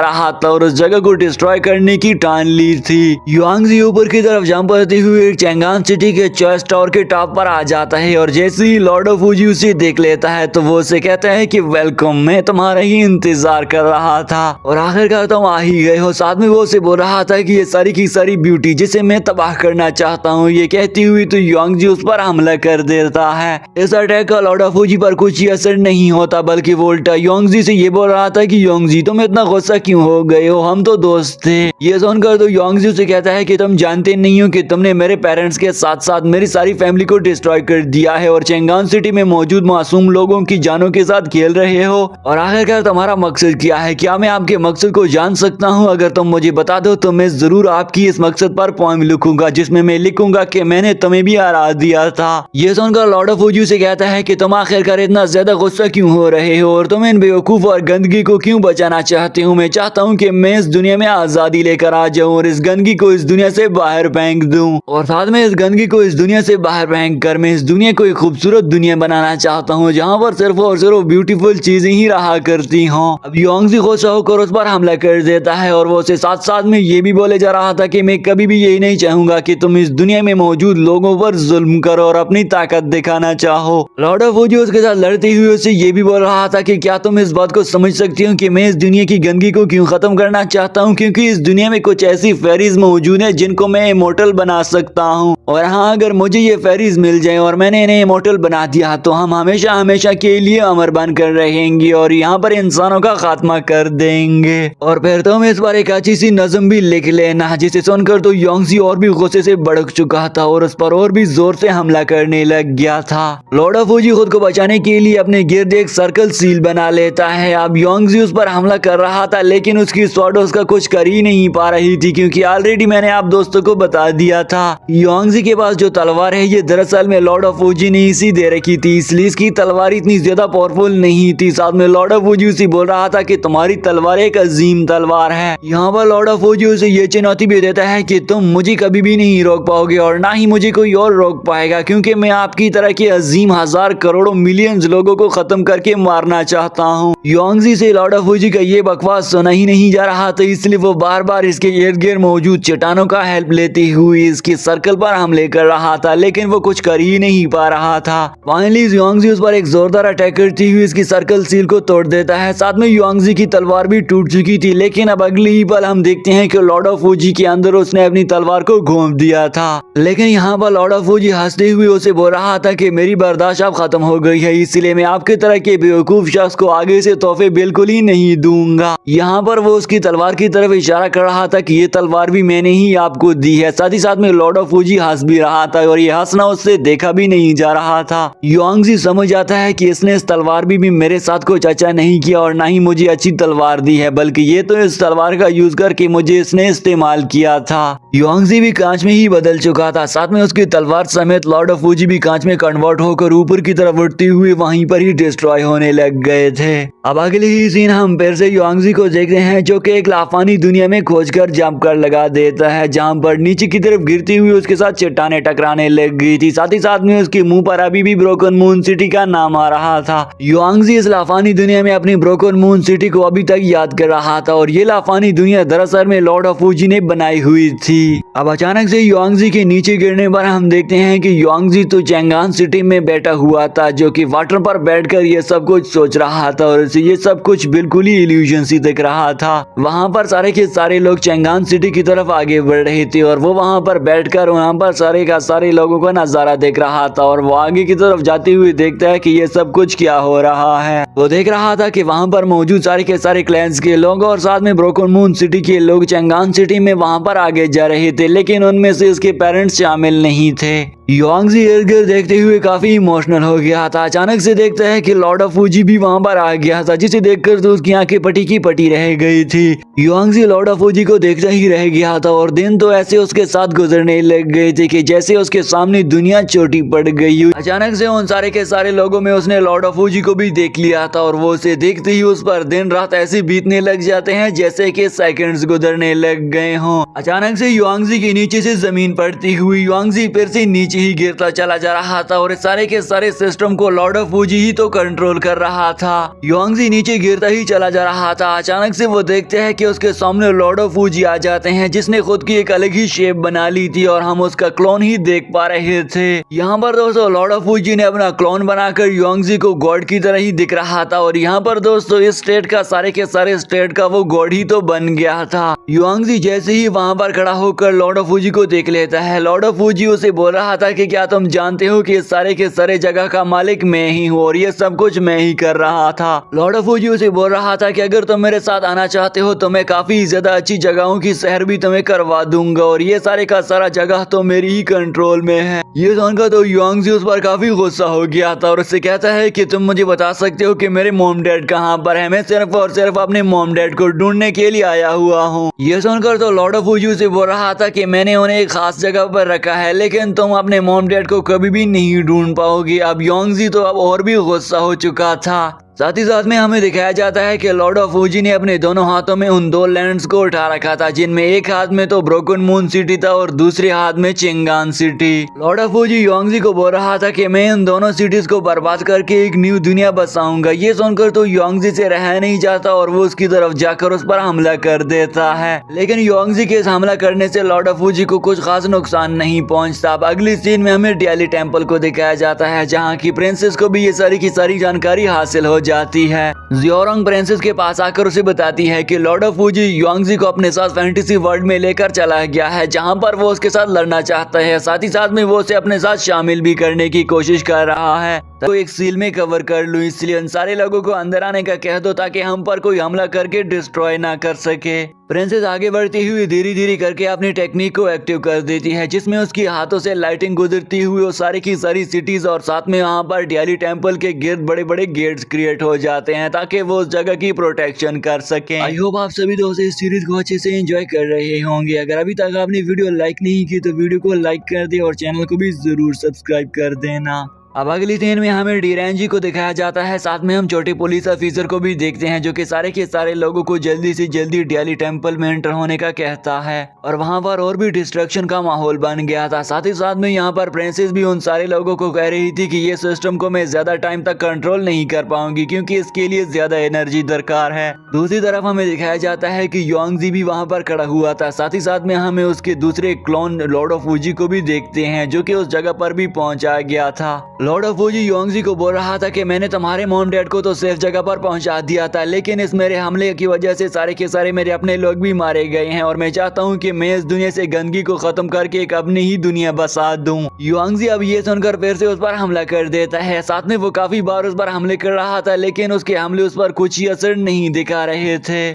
रहा था और उस जगह को डिस्ट्रॉय करने की ठान ली थी। योंगजी ऊपर की तरफ जंप करते हुए चेंगान सिटी के चर्च टावर के टॉप पर आ जाता है और जैसे ही लॉर्ड ऑफ फूजी उसे देख लेता है तो वो उसे कहता है कि वेलकम, मैं तुम्हारा ही इंतजार कर रहा था और आखिरकार तुम आ ही गए हो। साथ में वो उसे बोल रहा था कि ये सारी की सारी ब्यूटी जिसे मैं तबाह करना चाहता हूँ। ये कहती हुई तो योंगजी उस पर हमला कर देता है। इस अटैक का लॉर्ड ऑफ फूजी पर कुछ ही असर नहीं होता बल्कि वो उल्टा योंगजी से ये बोल रहा था कि योंगजी तुम इतना गुस्सा क्यों हो गए हो, हम तो दोस्त थे। ये सुनकर तो योंगजी उसे कहता है कि तुम जानते नहीं हो कि तुमने मेरे पेरेंट्स के साथ साथ मेरी सारी फैमिली को डिस्ट्रॉय कर दिया है और चेंगान सिटी में मौजूद मासूम लोगों की जानों के साथ खेल रहे हो, और आखिरकार तुम्हारा मकसद क्या है? क्या मैं आपके मकसद को जान सकता हूँ? अगर तुम मुझे बता दो तो मैं जरूर आपकी इस मकसद पर पोएम लिखूंगा जिसमें मैं लिखूंगा कि मैंने तुम्हें भी हरा दिया था। ये सुनकर लॉर्ड ऑफ फूजी से कहता है कि तुम आखिरकार इतना ज्यादा गुस्सा क्यों हो रहे हो और तुम इन बेवकूफ और गंदगी को क्यों बचाना चाहते हो? मैं चाहता हूँ कि मैं इस दुनिया में आजादी लेकर आ जाऊँ और इस गंदगी को इस दुनिया से बाहर फेंक दूं, और साथ में इस गंदगी को इस दुनिया से बाहर फेंक कर मैं इस दुनिया को एक खूबसूरत दुनिया बनाना चाहता हूँ जहाँ पर सिर्फ और सिर्फ ब्यूटीफुल चीजें ही रहा करती हों। अब योंगजी गुस्सा होकर उस पर हमला कर देता है और वो उसे साथ साथ में ये भी बोले जा रहा था कि मैं कभी भी यही नहीं चाहूंगा कि तुम इस दुनिया में मौजूद लोगों पर जुल्म करो और अपनी ताकत दिखाना चाहो। लॉर्ड ऑफ फूजी उसके साथ लड़ते हुए उसे ये भी बोल रहा था कि क्या तुम इस बात को समझ सकती हो कि मैं इस दुनिया की गंदगी को क्यों खत्म करना चाहता हूँ? क्योंकि इस दुनिया में कुछ ऐसी फेरीज मौजूद है जिनको मैं इमोर्टल बना सकता हूँ, और हाँ अगर मुझे ये फेरीज मिल जाए और मैंने इन्हें इमोर्टल बना दिया तो हम हमेशा हमेशा के लिए अमर बनकर रहेंगे और यहाँ पर इंसानों का खात्मा कर देंगे। और फिर तुम इस बार एक अच्छी सी नज़म भी लिख लेना। जिसे सुनकर तो योंगजी और भी गुस्से से भड़क चुका था और उस पर और भी जोर से हमला करने लग गया था। लॉर्ड ऑफ फूजी खुद को बचाने के लिए अपने गिर्द एक सर्कल सील बना लेता है। अब योंगजी उस पर हमला कर रहा था लेकिन उसकी स्वॉर्ड उसका कुछ कर ही नहीं पा रही थी, क्योंकि ऑलरेडी मैंने आप दोस्तों को बता दिया था योंगजी के पास जो तलवार है ये दरअसल में लॉर्ड ऑफ फूजी ने इसी दे रखी थी, इसलिए इसकी तलवार इतनी ज्यादा पावरफुल नहीं थी। साथ में लॉर्ड ऑफ फूजी उसे बोल रहा था कि तुम्हारी तलवार एक अजीम तलवार है। यहाँ पर लॉर्ड ऑफ फूजी उसे ये चुनौती भी देता है कि तुम मुझे कभी भी नहीं रोक पाओगे और ना ही मुझे कोई और रोक पाएगा, क्योंकि मैं आपकी तरह के अजीम हजार करोड़ों मिलियंस लोगों को खत्म करके मारना चाहता हूँ। योंगजी से लॉर्ड ऑफ फूजी का ये बकवास सुना ही नहीं जा रहा था, इसलिए वो बार बार इसके इर्द गिर्द मौजूद चट्टानों का हेल्प लेते हुए इसके सर्कल पर हमले कर रहा था, लेकिन वो कुछ कर ही नहीं पा रहा था। फाइनली योंगजी उस पर एक जोरदार अटैक करती हुई इसकी सर्कल सील को तोड़ देता है। साथ में योंगजी की तलवार भी टूट चुकी थी, लेकिन अब अगले ही पल हम देखते हैं कि लॉर्ड ऑफ फूजी के अंदर उसने अपनी तलवार को घोंप दिया था। लेकिन यहाँ पर लॉर्ड ऑफ फूजी हंसते हुए उसे बोल रहा था कि मेरी बर्दाश्त अब खत्म हो गई है, इसलिए मैं आपके तरह के बेवकूफ शख्स को आगे से तोहफे बिल्कुल ही नहीं दूंगा। यहाँ पर वो उसकी तलवार की तरफ इशारा कर रहा था कि ये तलवार भी मैंने ही आपको दी है। साथ ही साथ में लॉर्ड ऑफ फूजी हंस भी रहा था और ये हंसना उससे देखा भी नहीं जा रहा था। युआंगजी समझ जाता है कि इसने इस तलवार भी मेरे साथ कुछ अच्छा नहीं किया और ना ही मुझे अच्छी तलवार दी है, बल्कि ये तो इस तलवार का यूज करके मुझे इसने इस्तेमाल किया था। युआंगजी भी कांच में ही बदल चुका था, साथ में उसकी तलवार समेत लॉर्ड ऑफ फूजी भी कांच में कन्वर्ट होकर ऊपर की तरफ उड़ते हुए वहीं पर ही डिस्ट्रॉय होने लग गए थे। अब अगले ही सीन हम फिर से युआंगजी को देखते हैं जो कि एक लाफानी दुनिया में खोजकर जंप कर लगा देता है, जहां पर नीचे की तरफ गिरती हुई उसके साथ चट्टाने टकराने लग गई थी। साथ ही साथ में उसके मुंह पर अभी भी ब्रोकन मून सिटी का नाम आ रहा था। युआंगजी इस लाफानी दुनिया में अपनी ब्रोकन मून सिटी को अभी तक याद कर रहा था और ये लाफानी दुनिया दरअसल में लॉर्ड ऑफ फूजी ने बनाई हुई थी। अब अचानक से युआंगजी के नीचे गिरने पर हम देखते हैं कि युआंगजी तो चेंगान सिटी में बैठा हुआ था, जो कि वाटर पर बैठकर ये सब कुछ सोच रहा था और उसे ये सब कुछ बिल्कुल ही इल्यूजन सी दिख रहा था। वहाँ पर सारे के सारे लोग चेंगान सिटी की तरफ आगे बढ़ रहे थे और वो वहाँ पर बैठकर वहाँ पर सारे का सारे लोगों का नजारा देख रहा था और वो आगे की तरफ जाते हुए देखता है कि ये सब कुछ क्या हो रहा है। वो देख रहा था कि वहाँ पर मौजूद सारे के सारे क्लैंस के लोग और साथ में ब्रोकन मून सिटी के लोग चेंगान सिटी में वहाँ पर आगे जा रहे थे, लेकिन उनमें से इसके पेरेंट्स शामिल नहीं थे। युआंगजी इर्द गिर्द देखते हुए काफी इमोशनल हो गया था। अचानक से देखता है कि लॉर्ड ऑफ फूजी भी वहां पर आ गया था, जिसे देखकर तो उसकी आंखें पटी की पटी रह गई थी। युआंगजी लॉर्ड ऑफ फूजी को देखता ही रह गया था और दिन तो ऐसे उसके साथ गुजरने लग गए थे कि जैसे उसके सामने दुनिया छोटी पड़ गई। अचानक से उन सारे के सारे लोगों में उसने लॉर्ड ऑफ फूजी को भी देख लिया था और वो उसे देखते ही उस पर दिन रात ऐसे बीतने लग जाते हैं जैसे कि सेकंड्स गुजरने लग गए हों। अचानक से युआंगजी के नीचे से जमीन पड़ती हुई युआंगजी फिर से नीचे ही गिरता चला जा रहा था और सारे के सारे सिस्टम को लॉर्ड ऑफ फूजी ही तो कंट्रोल कर रहा था। युआंगजी नीचे गिरता ही चला जा रहा था। अचानक से वो देखते हैं कि उसके सामने लॉर्ड ऑफ फूजी आ जाते हैं, जिसने खुद की एक अलग ही शेप बना ली थी और हम उसका क्लोन ही देख पा रहे थे। यहाँ पर दोस्तों लॉर्ड ऑफ फूजी ने अपना क्लोन बनाकर युआंगजी को गॉड की तरह ही दिख रहा था और यहाँ पर दोस्तों इस स्टेट का सारे के सारे स्टेट का वो गॉड ही तो बन गया था। युआंगजी जैसे ही वहाँ पर खड़ा होकर लॉर्ड ऑफ फूजी को देख लेता है, लॉर्ड ऑफ फूजी उसे बोल रहा था कि क्या तुम जानते हो कि सारे के सारे जगह का मालिक मैं ही हूँ और ये सब कुछ मैं ही कर रहा था। लॉर्ड ऑफ फूजी उसे बोल रहा था कि अगर तुम मेरे साथ आना चाहते हो तो मैं काफी ज्यादा अच्छी जगहों की सैर भी तुम्हें करवा दूंगा और ये सारे का सारा जगह तो मेरी ही कंट्रोल में है। ये सुनकर तो युआंगजी उस पर काफी गुस्सा हो गया था और उससे कहता है कि तुम मुझे बता सकते हो कि मेरे मॉम डैड कहाँ पर है? मैं सिर्फ और सिर्फ अपने मॉम डैड को ढूंढने के लिए आया हुआ हूँ। ये सुनकर तो लॉर्ड ऑफ फूजी उसे बोल रहा था कि मैंने उन्हें एक खास जगह पर रखा है, लेकिन तुम अपने मॉम डैड को कभी भी नहीं ढूंढ पाओगे। अब युआंगजी तो अब और भी गुस्सा हो चुका था। साथ ही साथ में हमें दिखाया जाता है कि लॉर्ड ऑफ फूजी ने अपने दोनों हाथों में उन दो लैंड्स को उठा रखा था, जिनमें एक हाथ में तो ब्रोकन मून सिटी था और दूसरे हाथ में चेंगान सिटी। लॉर्ड ऑफ फूजी युआंगजी को बोल रहा था कि मैं इन दोनों सिटीज को बर्बाद करके एक न्यू दुनिया बसाऊंगा। ये सुनकर तो युआंगजी से रहा नहीं जाता और वो उसकी तरफ जाकर उस पर हमला कर देता है, लेकिन युआंगजी के इस हमला करने से लॉर्ड ऑफ फूजी को कुछ खास नुकसान नहीं पहुंचता। अब अगली सीन में हमें डियाली टेम्पल को दिखाया जाता है, जहाँ की प्रिंसेस को भी ये सारी की सारी जानकारी हासिल हो जाती है। जियोरंग प्रिंसेस के पास आकर उसे बताती है कि लॉर्ड ऑफ फूजी युआंगजी को अपने साथ फैंटेसी वर्ल्ड में लेकर चला गया है, जहां पर वो उसके साथ लड़ना चाहता है। साथ ही साथ में वो उसे अपने साथ शामिल भी करने की कोशिश कर रहा है। तो एक सील में कवर कर लूं, इसलिए उन सारे लोगों को अंदर आने का कह दो ताकि हम पर कोई हमला करके डिस्ट्रॉय ना कर सके। प्रिंसेस आगे बढ़ती हुई धीरे धीरे करके अपनी टेक्निक को एक्टिव कर देती है, जिसमें उसकी हाथों से लाइटिंग गुजरती हुई वो सारी की सारी सिटीज और साथ में वहाँ पर डियाली टेम्पल के गिर्द बड़े बड़े गेट्स क्रिएट हो जाते हैं ताकि वो उस जगह की प्रोटेक्शन कर सके। आई होप आप सभी दोस्त इस सीरीज को अच्छे से एंजॉय कर रहे होंगे। अगर अभी तक आपने वीडियो लाइक नहीं की तो वीडियो को लाइक कर दे और चैनल को भी जरूर सब्सक्राइब कर देना। अब अगली सीन में हमें डीरेंजी को दिखाया जाता है, साथ में हम छोटे पुलिस ऑफिसर को भी देखते हैं जो कि सारे के सारे लोगों को जल्दी से जल्दी डियाली टेम्पल में एंटर होने का कहता है और वहां पर और भी डिस्ट्रक्शन का माहौल बन गया था। साथ ही साथ में यहाँ पर प्रिंसेस भी उन सारे लोगों को कह रही थी कि ये सिस्टम को मैं ज्यादा टाइम तक कंट्रोल नहीं कर पाऊंगी क्योंकि इसके लिए ज्यादा एनर्जी दरकार है। दूसरी तरफ हमें दिखाया जाता है कि युआंगजी भी वहाँ पर खड़ा हुआ था। साथ ही साथ में हमें उसके दूसरे क्लोन लॉर्ड ऑफ फूजी को भी देखते हैं जो कि उस जगह पर भी पहुंचा गया था। लॉर्ड ऑफ फूजी युआंगजी को बोल रहा था कि मैंने तुम्हारे मॉम डैड को तो सेफ जगह पर पहुंचा दिया था, लेकिन इस मेरे हमले की वजह से सारे के सारे मेरे अपने लोग भी मारे गए हैं और मैं चाहता हूं कि मैं इस दुनिया से गंदगी को खत्म करके एक अपनी ही दुनिया बसा दूं। युआंगजी अब ये सुनकर फिर से उस पर हमला कर देता है। साथ में वो काफी बार उस पर हमले कर रहा था, लेकिन उसके हमले उस पर कुछ ही असर नहीं दिखा रहे थे।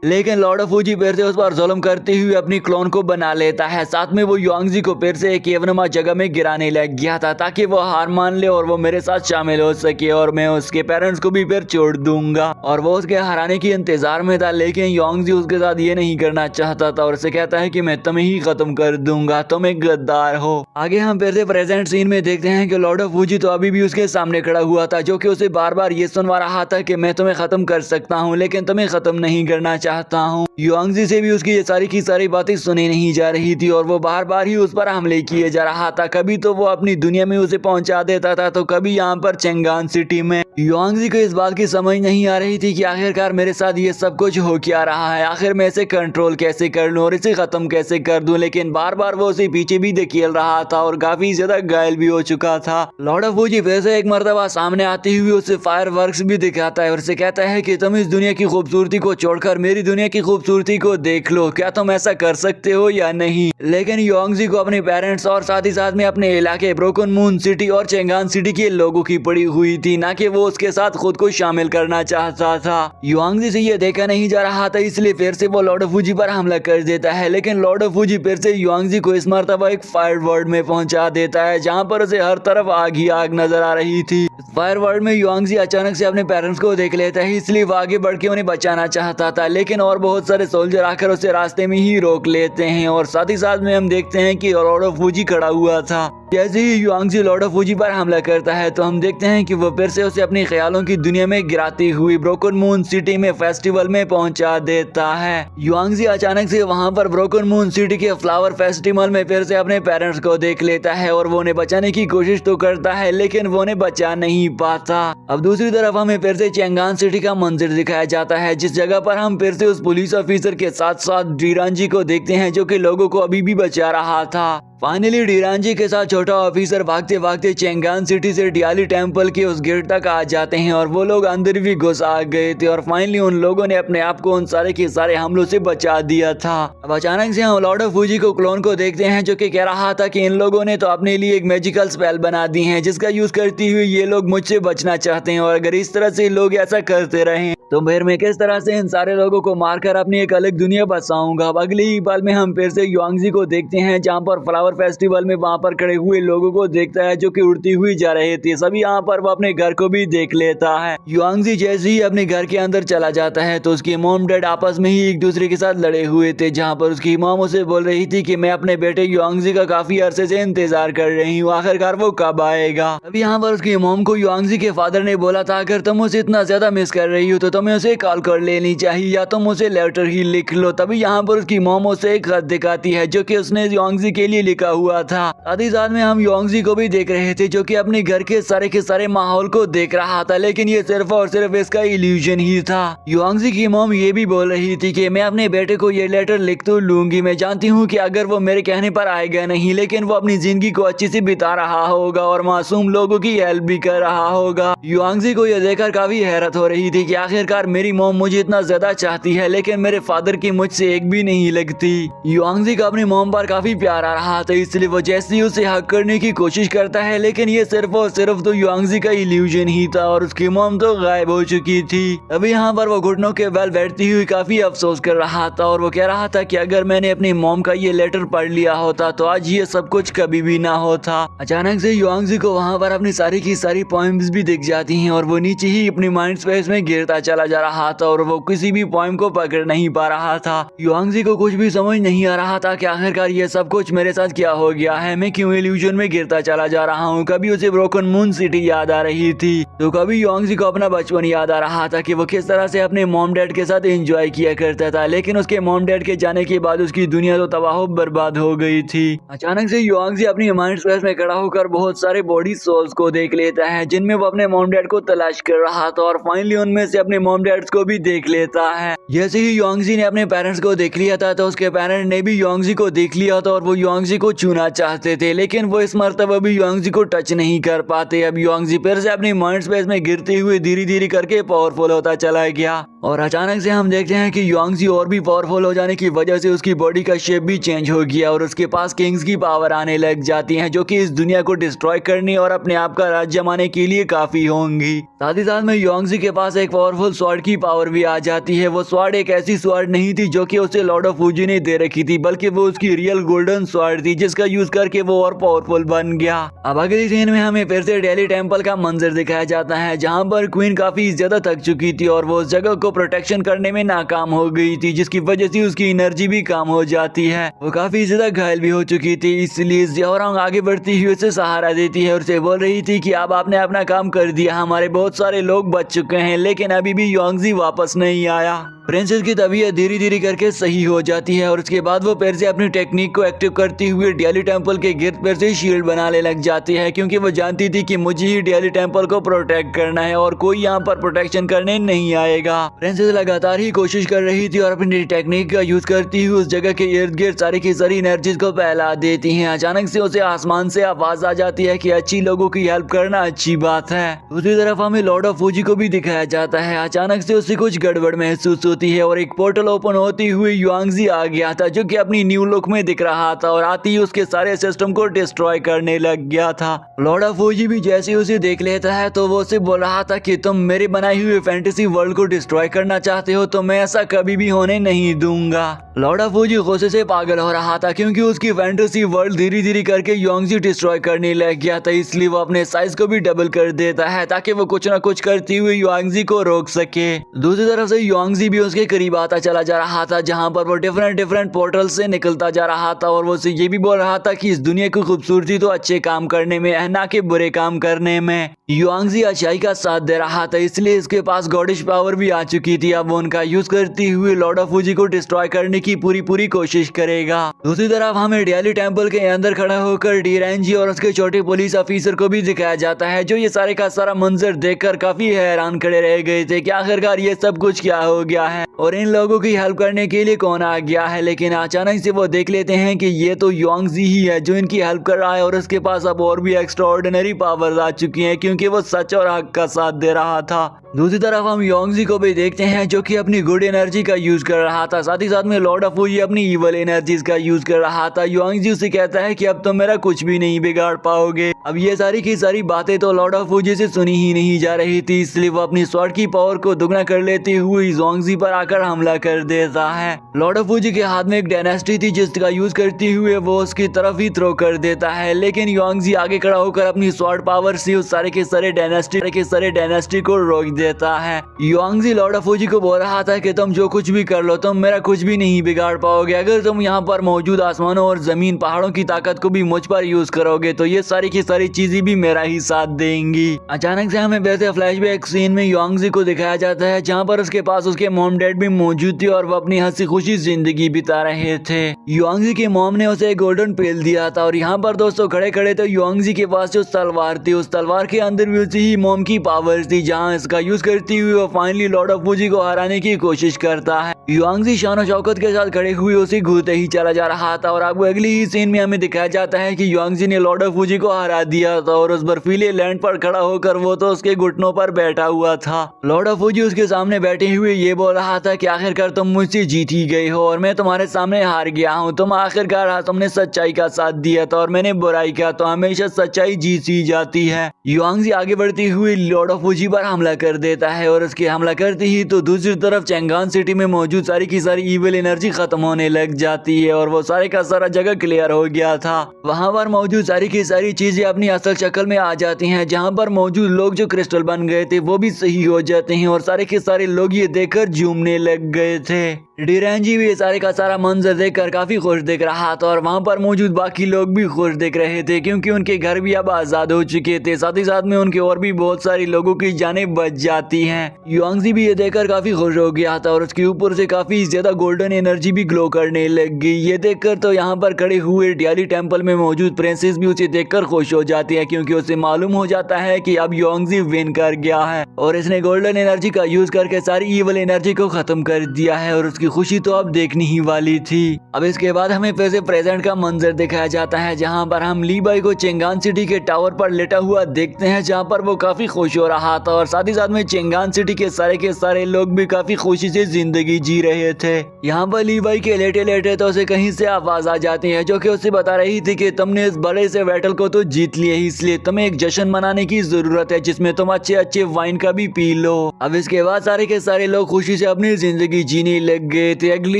लेकिन लॉर्ड ऑफ फूजी फिर से उस पर जुल्म करते हुए अपनी क्लोन को बना लेता है। साथ में वो युआंगजी को फिर से एक केवनुमा जगह में गिराने लग गया था ताकि वो हार मान ले और वो मेरे साथ शामिल हो सके और मैं उसके पेरेंट्स को भी फिर छोड़ दूंगा। और वो उसके हराने के इंतजार में था, लेकिन युआंगजी उसके साथ ये नहीं करना चाहता था और उसे कहता है कि मैं तुम्हें ही खत्म कर दूंगा, तुम एक गद्दार हो। आगे हम फिर से प्रेजेंट सीन में देखते हैं कि लॉर्ड ऑफ फूजी तो अभी भी उसके सामने खड़ा हुआ था, जो कि उसे बार बार ये सुनवा रहा था कि मैं तुम्हें खत्म कर सकता हूँ लेकिन तुम्हें खत्म नहीं करना चाहता हूँ। युआंगजी से भी उसकी ये सारी की सारी बातें सुनी नहीं जा रही थी और वो बार बार ही उस पर हमले किए जा रहा था। कभी तो वो अपनी दुनिया में उसे पहुंचा देता था तो कभी यहाँ पर चेंगान सिटी में। युआंगजी को इस बात की समझ नहीं आ रही थी कि आखिरकार मेरे साथ ये सब कुछ हो क्या रहा है, आखिर मैं इसे कंट्रोल कैसे कर लूं और इसे खत्म कैसे कर दूं। लेकिन बार बार वो उसे पीछे भी धकेल रहा था और काफी ज्यादा घायल भी हो चुका था। लॉर्ड ऑफ फूजी फिर से एक मर्तबा सामने आते हुए उसे फायर वर्क्स भी दिखाता है और उसे कहता है कि तुम इस दुनिया की खूबसूरती को छोड़कर मेरी दुनिया की खूबसूरती को देख लो, क्या तुम ऐसा कर सकते हो या नहीं। लेकिन युआंगजी को अपने पेरेंट्स और साथ ही साथ में अपने इलाके ब्रोकन मून सिटी और चेंगान सिटी के लोगों की पड़ी हुई थी, ना कि वो उसके साथ खुद को शामिल करना चाहता था। युआंगजी से ये देखा नहीं जा रहा था, इसलिए फिर से वो लॉर्ड ऑफ फूजी पर हमला कर देता है। लेकिन लॉर्ड ऑफ फूजी फिर से युआंगजी को इस मर्तबा एक फायर वर्ल्ड में पहुंचा देता है, जहां पर उसे हर तरफ आग ही आग नजर आ रही थी। फायर वर्ल्ड में युआंगजी अचानक से अपने पेरेंट्स को देख लेता है, इसलिए वो आगे बढ़ के उन्हें बचाना चाहता था, लेकिन और बहुत सारे सोल्जर आकर उसे रास्ते में ही रोक लेते हैं। और साथ ही साथ में हम देखते हैं कि लॉर्ड ऑफ फूजी खड़ा हुआ था। जैसे ही युआंगजी लॉर्ड ऑफ फूजी पर हमला करता है तो हम देखते हैं कि वो फिर से उसे अपनी ख्यालों की दुनिया में गिराती हुई ब्रोकन मून सिटी में फेस्टिवल में पहुंचा देता है। युआंगजी अचानक से वहां पर ब्रोकन मून सिटी के फ्लावर फेस्टिवल में फिर से अपने पेरेंट्स को देख लेता है और वो उन्हें बचाने की कोशिश तो करता है, लेकिन वो उन्हें बचा नहीं पाता। अब दूसरी तरफ हमें फिर से चेंगान सिटी का मंजर दिखाया जाता है, जिस जगह पर हम फिर से उस पुलिस ऑफिसर के साथ साथ डीरांजी को देखते हैं, जो कि लोगों को अभी भी बचा रहा था। फाइनली डीरांजी के साथ छोटा ऑफिसर भागते भागते चेंगान सिटी से डियाली टेम्पल के उस गेट तक आ जाते हैं और वो लोग अंदर भी घुस आ गए थे और फाइनली उन लोगों ने अपने आप को उन सारे के सारे हमलों से बचा दिया था। अब अचानक से हम लॉर्ड ऑफ फूजी को क्लोन को देखते हैं, जो कि कह रहा था कि इन लोगों ने तो अपने लिए एक मैजिकल स्पेल बना दी है, जिसका यूज करती हुई ये लोग मुझसे बचना चाहते हैं और अगर इस तरह से लोग ऐसा करते रहे तो फिर मैं किस तरह से इन सारे लोगों को मारकर अपनी एक अलग दुनिया बसाऊंगा। अब अगले ही पल में हम फिर से युआंगजी को देखते हैं, जहां पर फ्लावर फेस्टिवल में वहां पर खड़े हुए लोगों को देखता है जो कि उड़ती हुई जा रहे थे। सभी यहाँ पर वो अपने घर को भी देख लेता है। युआंगजी जैसे ही अपने घर के अंदर चला जाता है तो उसकी मॉम डैड आपस में ही एक दूसरे के साथ लड़े हुए थे, जहाँ पर उसकी मॉम उसे बोल रही थी कि मैं अपने बेटे युआंगजी का काफी अरसे से इंतजार कर रही हूँ, आखिरकार वो कब आएगा। अभी यहाँ पर उसकी मॉम को युआंगजी के फादर ने बोला था अगर तुम उसे इतना ज्यादा मिस कर रही हो तो तुम्हें उसे कॉल कर लेनी चाहिए या तुम उसे लेटर ही लिख लो। तभी यहाँ पर उसकी मॉम उसे एक खत दिखाती है जो कि उसने युआंगजी के लिए लिखा हुआ था। साथ ही साथ में हम युआंगजी को भी देख रहे थे, जो कि अपने घर के सारे माहौल को देख रहा था, लेकिन ये सिर्फ और सिर्फ इसका इल्यूजन ही था। युआंगजी की मॉम ये भी बोल रही थी कि मैं अपने बेटे को ये लेटर लिख तो लूंगी, मैं जानती हूँ कि अगर वो मेरे कहने पर आएगा नहीं, लेकिन वो अपनी जिंदगी को अच्छी से बिता रहा होगा और मासूम लोगों की हेल्प भी कर रहा होगा। युआंगजी को यह देखकर काफी हैरत हो रही थी कि आखिरकार मेरी मॉम मुझे इतना ज्यादा चाहती है, लेकिन मेरे फादर की मुझसे एक भी नहीं लगती। युआंगजी का अपनी मॉम पर काफी प्यार आ रहा था, इसलिए वो जैसे ही उसे हक करने की कोशिश करता है, लेकिन ये सिर्फ और सिर्फ तो युआंगजी का इल्यूजन ही था और उसकी मॉम तो गायब हो चुकी थी। अभी यहाँ पर वो घुटनों के बल बैठती हुई काफी अफसोस कर रहा था और वो कह रहा था कि अगर मैंने अपनी मॉम का ये लेटर पढ़ लिया होता तो आज ये सब कुछ कभी भी ना होता। अचानक से युआंगजी को वहाँ पर अपनी सारी की सारी पोएम्स भी दिख जाती हैं और वो नीचे ही अपनी माइंड स्पेस में गिरता चला जा रहा था और वो किसी भी पोएम को पकड़ नहीं पा रहा था। युआंगजी को कुछ भी समझ नहीं आ रहा था कि आखिरकार ये सब कुछ मेरे साथ क्या हो गया है, मैं क्यों इल्यूजन में गिरता चला जा रहा हूँ। कभी उसे ब्रोकन मून सिटी याद आ रही थी तो कभी युआंगजी को अपना बचपन याद आ रहा था कि वो किस तरह से अपने मॉम डैड के साथ एंजॉय किया करता था, लेकिन उसके मॉम डैड के जाने के बाद उसकी दुनिया तो तबाह बर्बाद हो गई थी। अचानक से युआंगजी अपनी माइंड स्पेस में खड़ा होकर बहुत सारे बॉडी सोल्स को देख लेता है, जिनमें वो अपने मॉम डैड को तलाश कर रहा था और फाइनली उनमें से अपने मॉम डैड्स को भी देख लेता है। जैसे ही युआंगजी ने अपने पेरेंट्स को देख लिया था तो उसके पेरेंट ने भी युआंगजी को देख लिया था और वो युआंगजी को छूना चाहते थे, लेकिन वो इस मर्तबा भी युआंगजी को टच नहीं कर पाते। अब युआंगजी फिर से अपनी माइंड स्पेस में गिरते हुए धीरे धीरे करके पावरफुल होता चला गया और अचानक से हम देखते हैं कि युआंगजी और भी पावरफुल हो जाने की वजह से उसकी बॉडी का शेप भी चेंज हो गया और उसके पास किंग्स की पावर आने लग जाती है, जो कि इस दुनिया को डिस्ट्रॉय करने और अपने आप का राज जमाने के लिए काफी होंगी। साथ ही साथ में युआंगजी के पास एक पावरफुल पावरफुल स्वॉर्ड की पावर भी आ जाती है। वो स्वॉर्ड एक ऐसी स्वॉर्ड नहीं थी जो कि उसे लॉर्ड ऑफ फूजी ने दे रखी थी, बल्कि वो उसकी रियल गोल्डन स्वॉर्ड थी जिसका यूज करके वो और पावरफुल बन गया। अब अगली सीन में हमें फिर से डेली टेम्पल का मंजर दिखाया जाता है, जहाँ पर क्वीन काफी ज्यादा थक चुकी थी और वो उस जगह को प्रोटेक्शन करने में नाकाम हो गई थी, जिसकी वजह से उसकी एनर्जी भी कम हो जाती है। वो काफी ज्यादा घायल भी हो चुकी थी, इसलिए ज़ियाओरांग आगे बढ़ती हुई उसे सहारा देती है और उसे बोल रही थी कि अब आपने अपना काम कर दिया, हमारे बहुत सारे लोग बच चुके हैं, लेकिन अभी भी युआंगजी वापस नहीं आया। प्रिंसेस की तबीयत धीरे धीरे करके सही हो जाती है और उसके बाद वो फिर से अपनी टेक्निक को एक्टिव करती हुए डेली टेम्पल के गिर्द फिर से शील्ड बनाने लग जाती है, क्योंकि वो जानती थी कि मुझे ही डेली टेम्पल को प्रोटेक्ट करना है और कोई यहाँ पर प्रोटेक्शन करने नहीं आएगा। प्रिंसेस लगातार ही कोशिश कर रही थी और अपनी टेक्निक का यूज करती हुई उस जगह के इर्द गिर्द सारी की सारी एनर्जीज को फैला देती है। अचानक से उसे आसमान से आवाज आ जाती है कि अच्छी लोगों की हेल्प करना अच्छी बात है। दूसरी तरफ हमें लॉर्ड ऑफ फूजी को भी दिखाया जाता है। अचानक से उसे कुछ गड़बड़ महसूस होती है और एक पोर्टल ओपन होती हुई युआंगजी आ गया था, जो कि अपनी न्यू लुक में दिख रहा था और आती ही उसके सारे सिस्टम को डिस्ट्रॉय करने लग गया था। लॉर्ड ऑफ फूजी भी जैसे उसे देख लेता है तो वो उसे बोल रहा था कि तुम मेरी बनाई हुई फैंटेसी वर्ल्ड को डिस्ट्रॉय करना चाहते हो तो मैं ऐसा कभी भी होने नहीं दूंगा। लॉर्ड ऑफ फूजी गुस्से से पागल हो रहा था, क्योंकि उसकी फैंटेसी वर्ल्ड धीरे धीरे करके युआंगजी डिस्ट्रॉय करने लग गया था, इसलिए वो अपने साइज को भी डबल कर देता है ताकि वो कुछ न कुछ करती हुई युआंगजी को रोक सके। दूसरी तरफ से युआंगजी भी उसके करीब आता चला जा रहा था, जहां पर वो डिफरेंट पोर्टल से निकलता जा रहा था और वो उसे ये भी बोल रहा था कि इस दुनिया की खूबसूरती तो अच्छे काम करने में है, ना कि बुरे काम करने में। युआंगजी अच्छाई का साथ दे रहा था, इसलिए इसके पास गॉडिश पावर भी आ चुकी थी। अब वो उनका यूज करती हुई लॉर्ड ऑफ फूजी को डिस्ट्रॉय करने की पूरी कोशिश करेगा। दूसरी तरफ हमें डेली टेम्पल के अंदर खड़ा होकर डीरेंजी और उसके छोटे पुलिस ऑफिसर को भी दिखाया जाता है, जो ये सारे का सारा मंजर देखकर काफी हैरान खड़े रह गए थे कि आखिरकार ये सब कुछ क्या हो गया है और इन लोगों की हेल्प करने के लिए कौन आ गया है। लेकिन अचानक से वो देख लेते हैं कि ये तो युआंगजी ही है जो इनकी हेल्प कर रहा है और उसके पास अब और भी एक्स्ट्रा ऑर्डिनरी पावर्स आ चुकी हैं, क्योंकि वो सच और हक का साथ दे रहा था। दूसरी तरफ हम युआंगजी को भी देखते हैं, जो कि अपनी गुड एनर्जी का यूज कर रहा था, साथ ही साथ में लॉर्ड ऑफ फूजी अपनी इवल एनर्जीज का यूज कर रहा था। युआंगजी उसे कहता है कि अब तो मेरा कुछ भी नहीं बिगाड़ पाओगे। अब ये सारी की सारी बातें तो लॉर्ड ऑफ फूजी से सुनी ही नहीं जा रही थी, इसलिए वो अपनी स्वॉर्ड की पावर को दुगना कर लेते हुए युआंगजी पर आकर हमला कर देता है। लॉर्ड ऑफ फूजी के हाथ में एक डायनेस्टी थी जिसका यूज करते हुए वो उसकी तरफ ही थ्रो कर देता है, लेकिन युआंगजी आगे खड़ा होकर अपनी स्वॉर्ड पावर से उस सारे के सारे डायनेस्टी को रोक देता है। युआंगजी लॉर्ड ऑफ फूजी को बोल रहा था कि तुम जो कुछ भी कर लो, तुम मेरा कुछ भी नहीं बिगाड़ पाओगे। अगर तुम यहाँ पर मौजूद आसमानों और जमीन पहाड़ों की ताकत को भी मुझ पर यूज करोगे तो ये सारी की सारी चीजें भी मेरा ही साथ देंगी। अचानक से हमें वैसे फ्लैशबैक सीन में युआंगजी को दिखाया जाता है, जहाँ पर उसके पास उसके मॉम डैड भी मौजूद थे और वो अपनी हंसी खुशी जिंदगी बिता रहे थे। युआंगजी की मॉम ने उसे एक गोल्डन पेल दिया था और यहाँ पर दोस्तों खड़े खड़े तो युआंगजी के पास जो तलवार थी, उस तलवार के अंदर भी उसी ही मॉम की पावर थी, जहाँ इसका यूज करती हुई वो फाइनली लॉर्ड ऑफ फूजी को हराने की कोशिश करता है। युआंगजी शान और शौकत के साथ खड़े हुए उसे घूरते ही चला जा रहा था और अब अगली ही सीन में हमें दिखाया जाता है कि युआंगजी ने लॉर्ड ऑफ फूजी को हरा दिया था और उस बर्फीले लैंड पर खड़ा होकर वो तो उसके घुटनों पर बैठा हुआ था। लॉर्ड ऑफ फूजी उसके सामने बैठे हुए ये बोल रहा था कि आखिरकार तुम मुझसे जीत ही गए हो और मैं तुम्हारे सामने हार गया हूँ। तुम आखिरकार तुमने सच्चाई का साथ दिया था और मैंने बुराई का, तो हमेशा सच्चाई जीत ही जाती है। युआंगजी आगे बढ़ती हुई लॉर्ड ऑफ फूजी पर हमला कर देता है और उसके हमला करते ही तो दूसरी तरफ चैंगान सिटी में मौजूद सारी की सारी इविल एनर्जी खत्म होने लग जाती है और वो सारे का सारा जगह क्लियर हो गया था। वहां पर मौजूद सारी की सारी चीजें अपनी असल शक्ल में आ जाती हैं, जहां पर मौजूद लोग जो क्रिस्टल बन गए थे वो भी सही हो जाते हैं और सारे के सारे लोग ये देखकर झूमने लग गए थे। डीरेंजी भी सारे का सारा मंजर देखकर काफी खुश दिख रहा था और वहां पर मौजूद बाकी लोग भी खुश दिख रहे थे, क्योंकि उनके घर भी अब आजाद हो चुके थे। साथ ही साथ में उनके और भी बहुत सारी लोगों की जानें बच जाती हैं। युआंगजी भी ये देखकर काफी खुश हो गया था और उसके ऊपर से काफी ज्यादा गोल्डन एनर्जी भी ग्लो करने लग गई। ये देखकर तो यहाँ पर खड़े हुए डेली टेम्पल में मौजूद प्रिंसेस भी उसे देखकर खुश हो जाती है, क्योंकि उसे मालूम हो जाता है कि अब युआंगजी विन कर गया है और इसने गोल्डन एनर्जी का यूज करके सारी इवल एनर्जी को खत्म कर दिया है और उसकी खुशी तो अब देखनी ही वाली थी। अब इसके बाद हमें फिर से प्रेजेंट का मंजर दिखाया जाता है, जहाँ पर हम लीबाई को चेंगान सिटी के टावर पर लेटा हुआ देखते हैं, जहाँ पर वो काफी खुश हो रहा था और साथ ही साथ में चेंगान सिटी के सारे लोग भी काफी खुशी से जिंदगी जी रहे थे। यहाँ पर लीबाई के लेटे लेटे तो उसे कहीं से आवाज आ जाती है, जो कि उसे बता रही थी कि तुमने इस बड़े से बैटल को तो जीत लिया ही, इसलिए तुम्हें एक जश्न मनाने की जरूरत है जिसमें तुम अच्छे अच्छे वाइन का भी पी लो। अब इसके बाद सारे के सारे लोग खुशी से अपनी जिंदगी जीने लग गए थे। अगले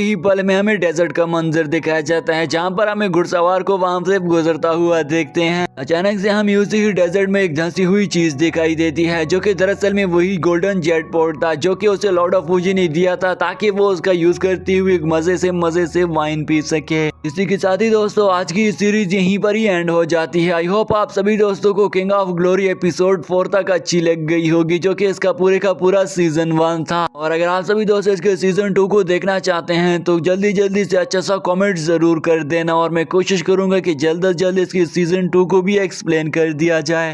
ही पल में हमें डेजर्ट का मंजर दिखाया जाता है, जहाँ पर हमें घुड़सवार को वहां से गुजरता हुआ देखते हैं। अचानक से हम उसी ही डेजर्ट में एक धंसी हुई चीज दिखाई देती है, जो कि दरअसल में वही गोल्डन जेट पोर्ट था, जो कि उसे लॉर्ड ऑफ फूजी ने दिया था ताकि वो उसका यूज करती हुई मजे से वाइन पी सके। इसी के साथ ही दोस्तों आज की सीरीज यहीं पर ही एंड हो जाती है। आई होप आप सभी दोस्तों को किंग ऑफ ग्लोरी एपिसोड 4 तक अच्छी लग गई होगी, जो कि इसका पूरे का पूरा सीजन 1 था। और अगर आप सभी दोस्त इसके सीजन 2 को देखना चाहते हैं तो जल्दी से अच्छा सा कमेंट जरूर कर देना, और मैं कोशिश करूंगा कि जल्द से जल्द इसकी सीजन 2 को भी एक्सप्लेन कर दिया जाए।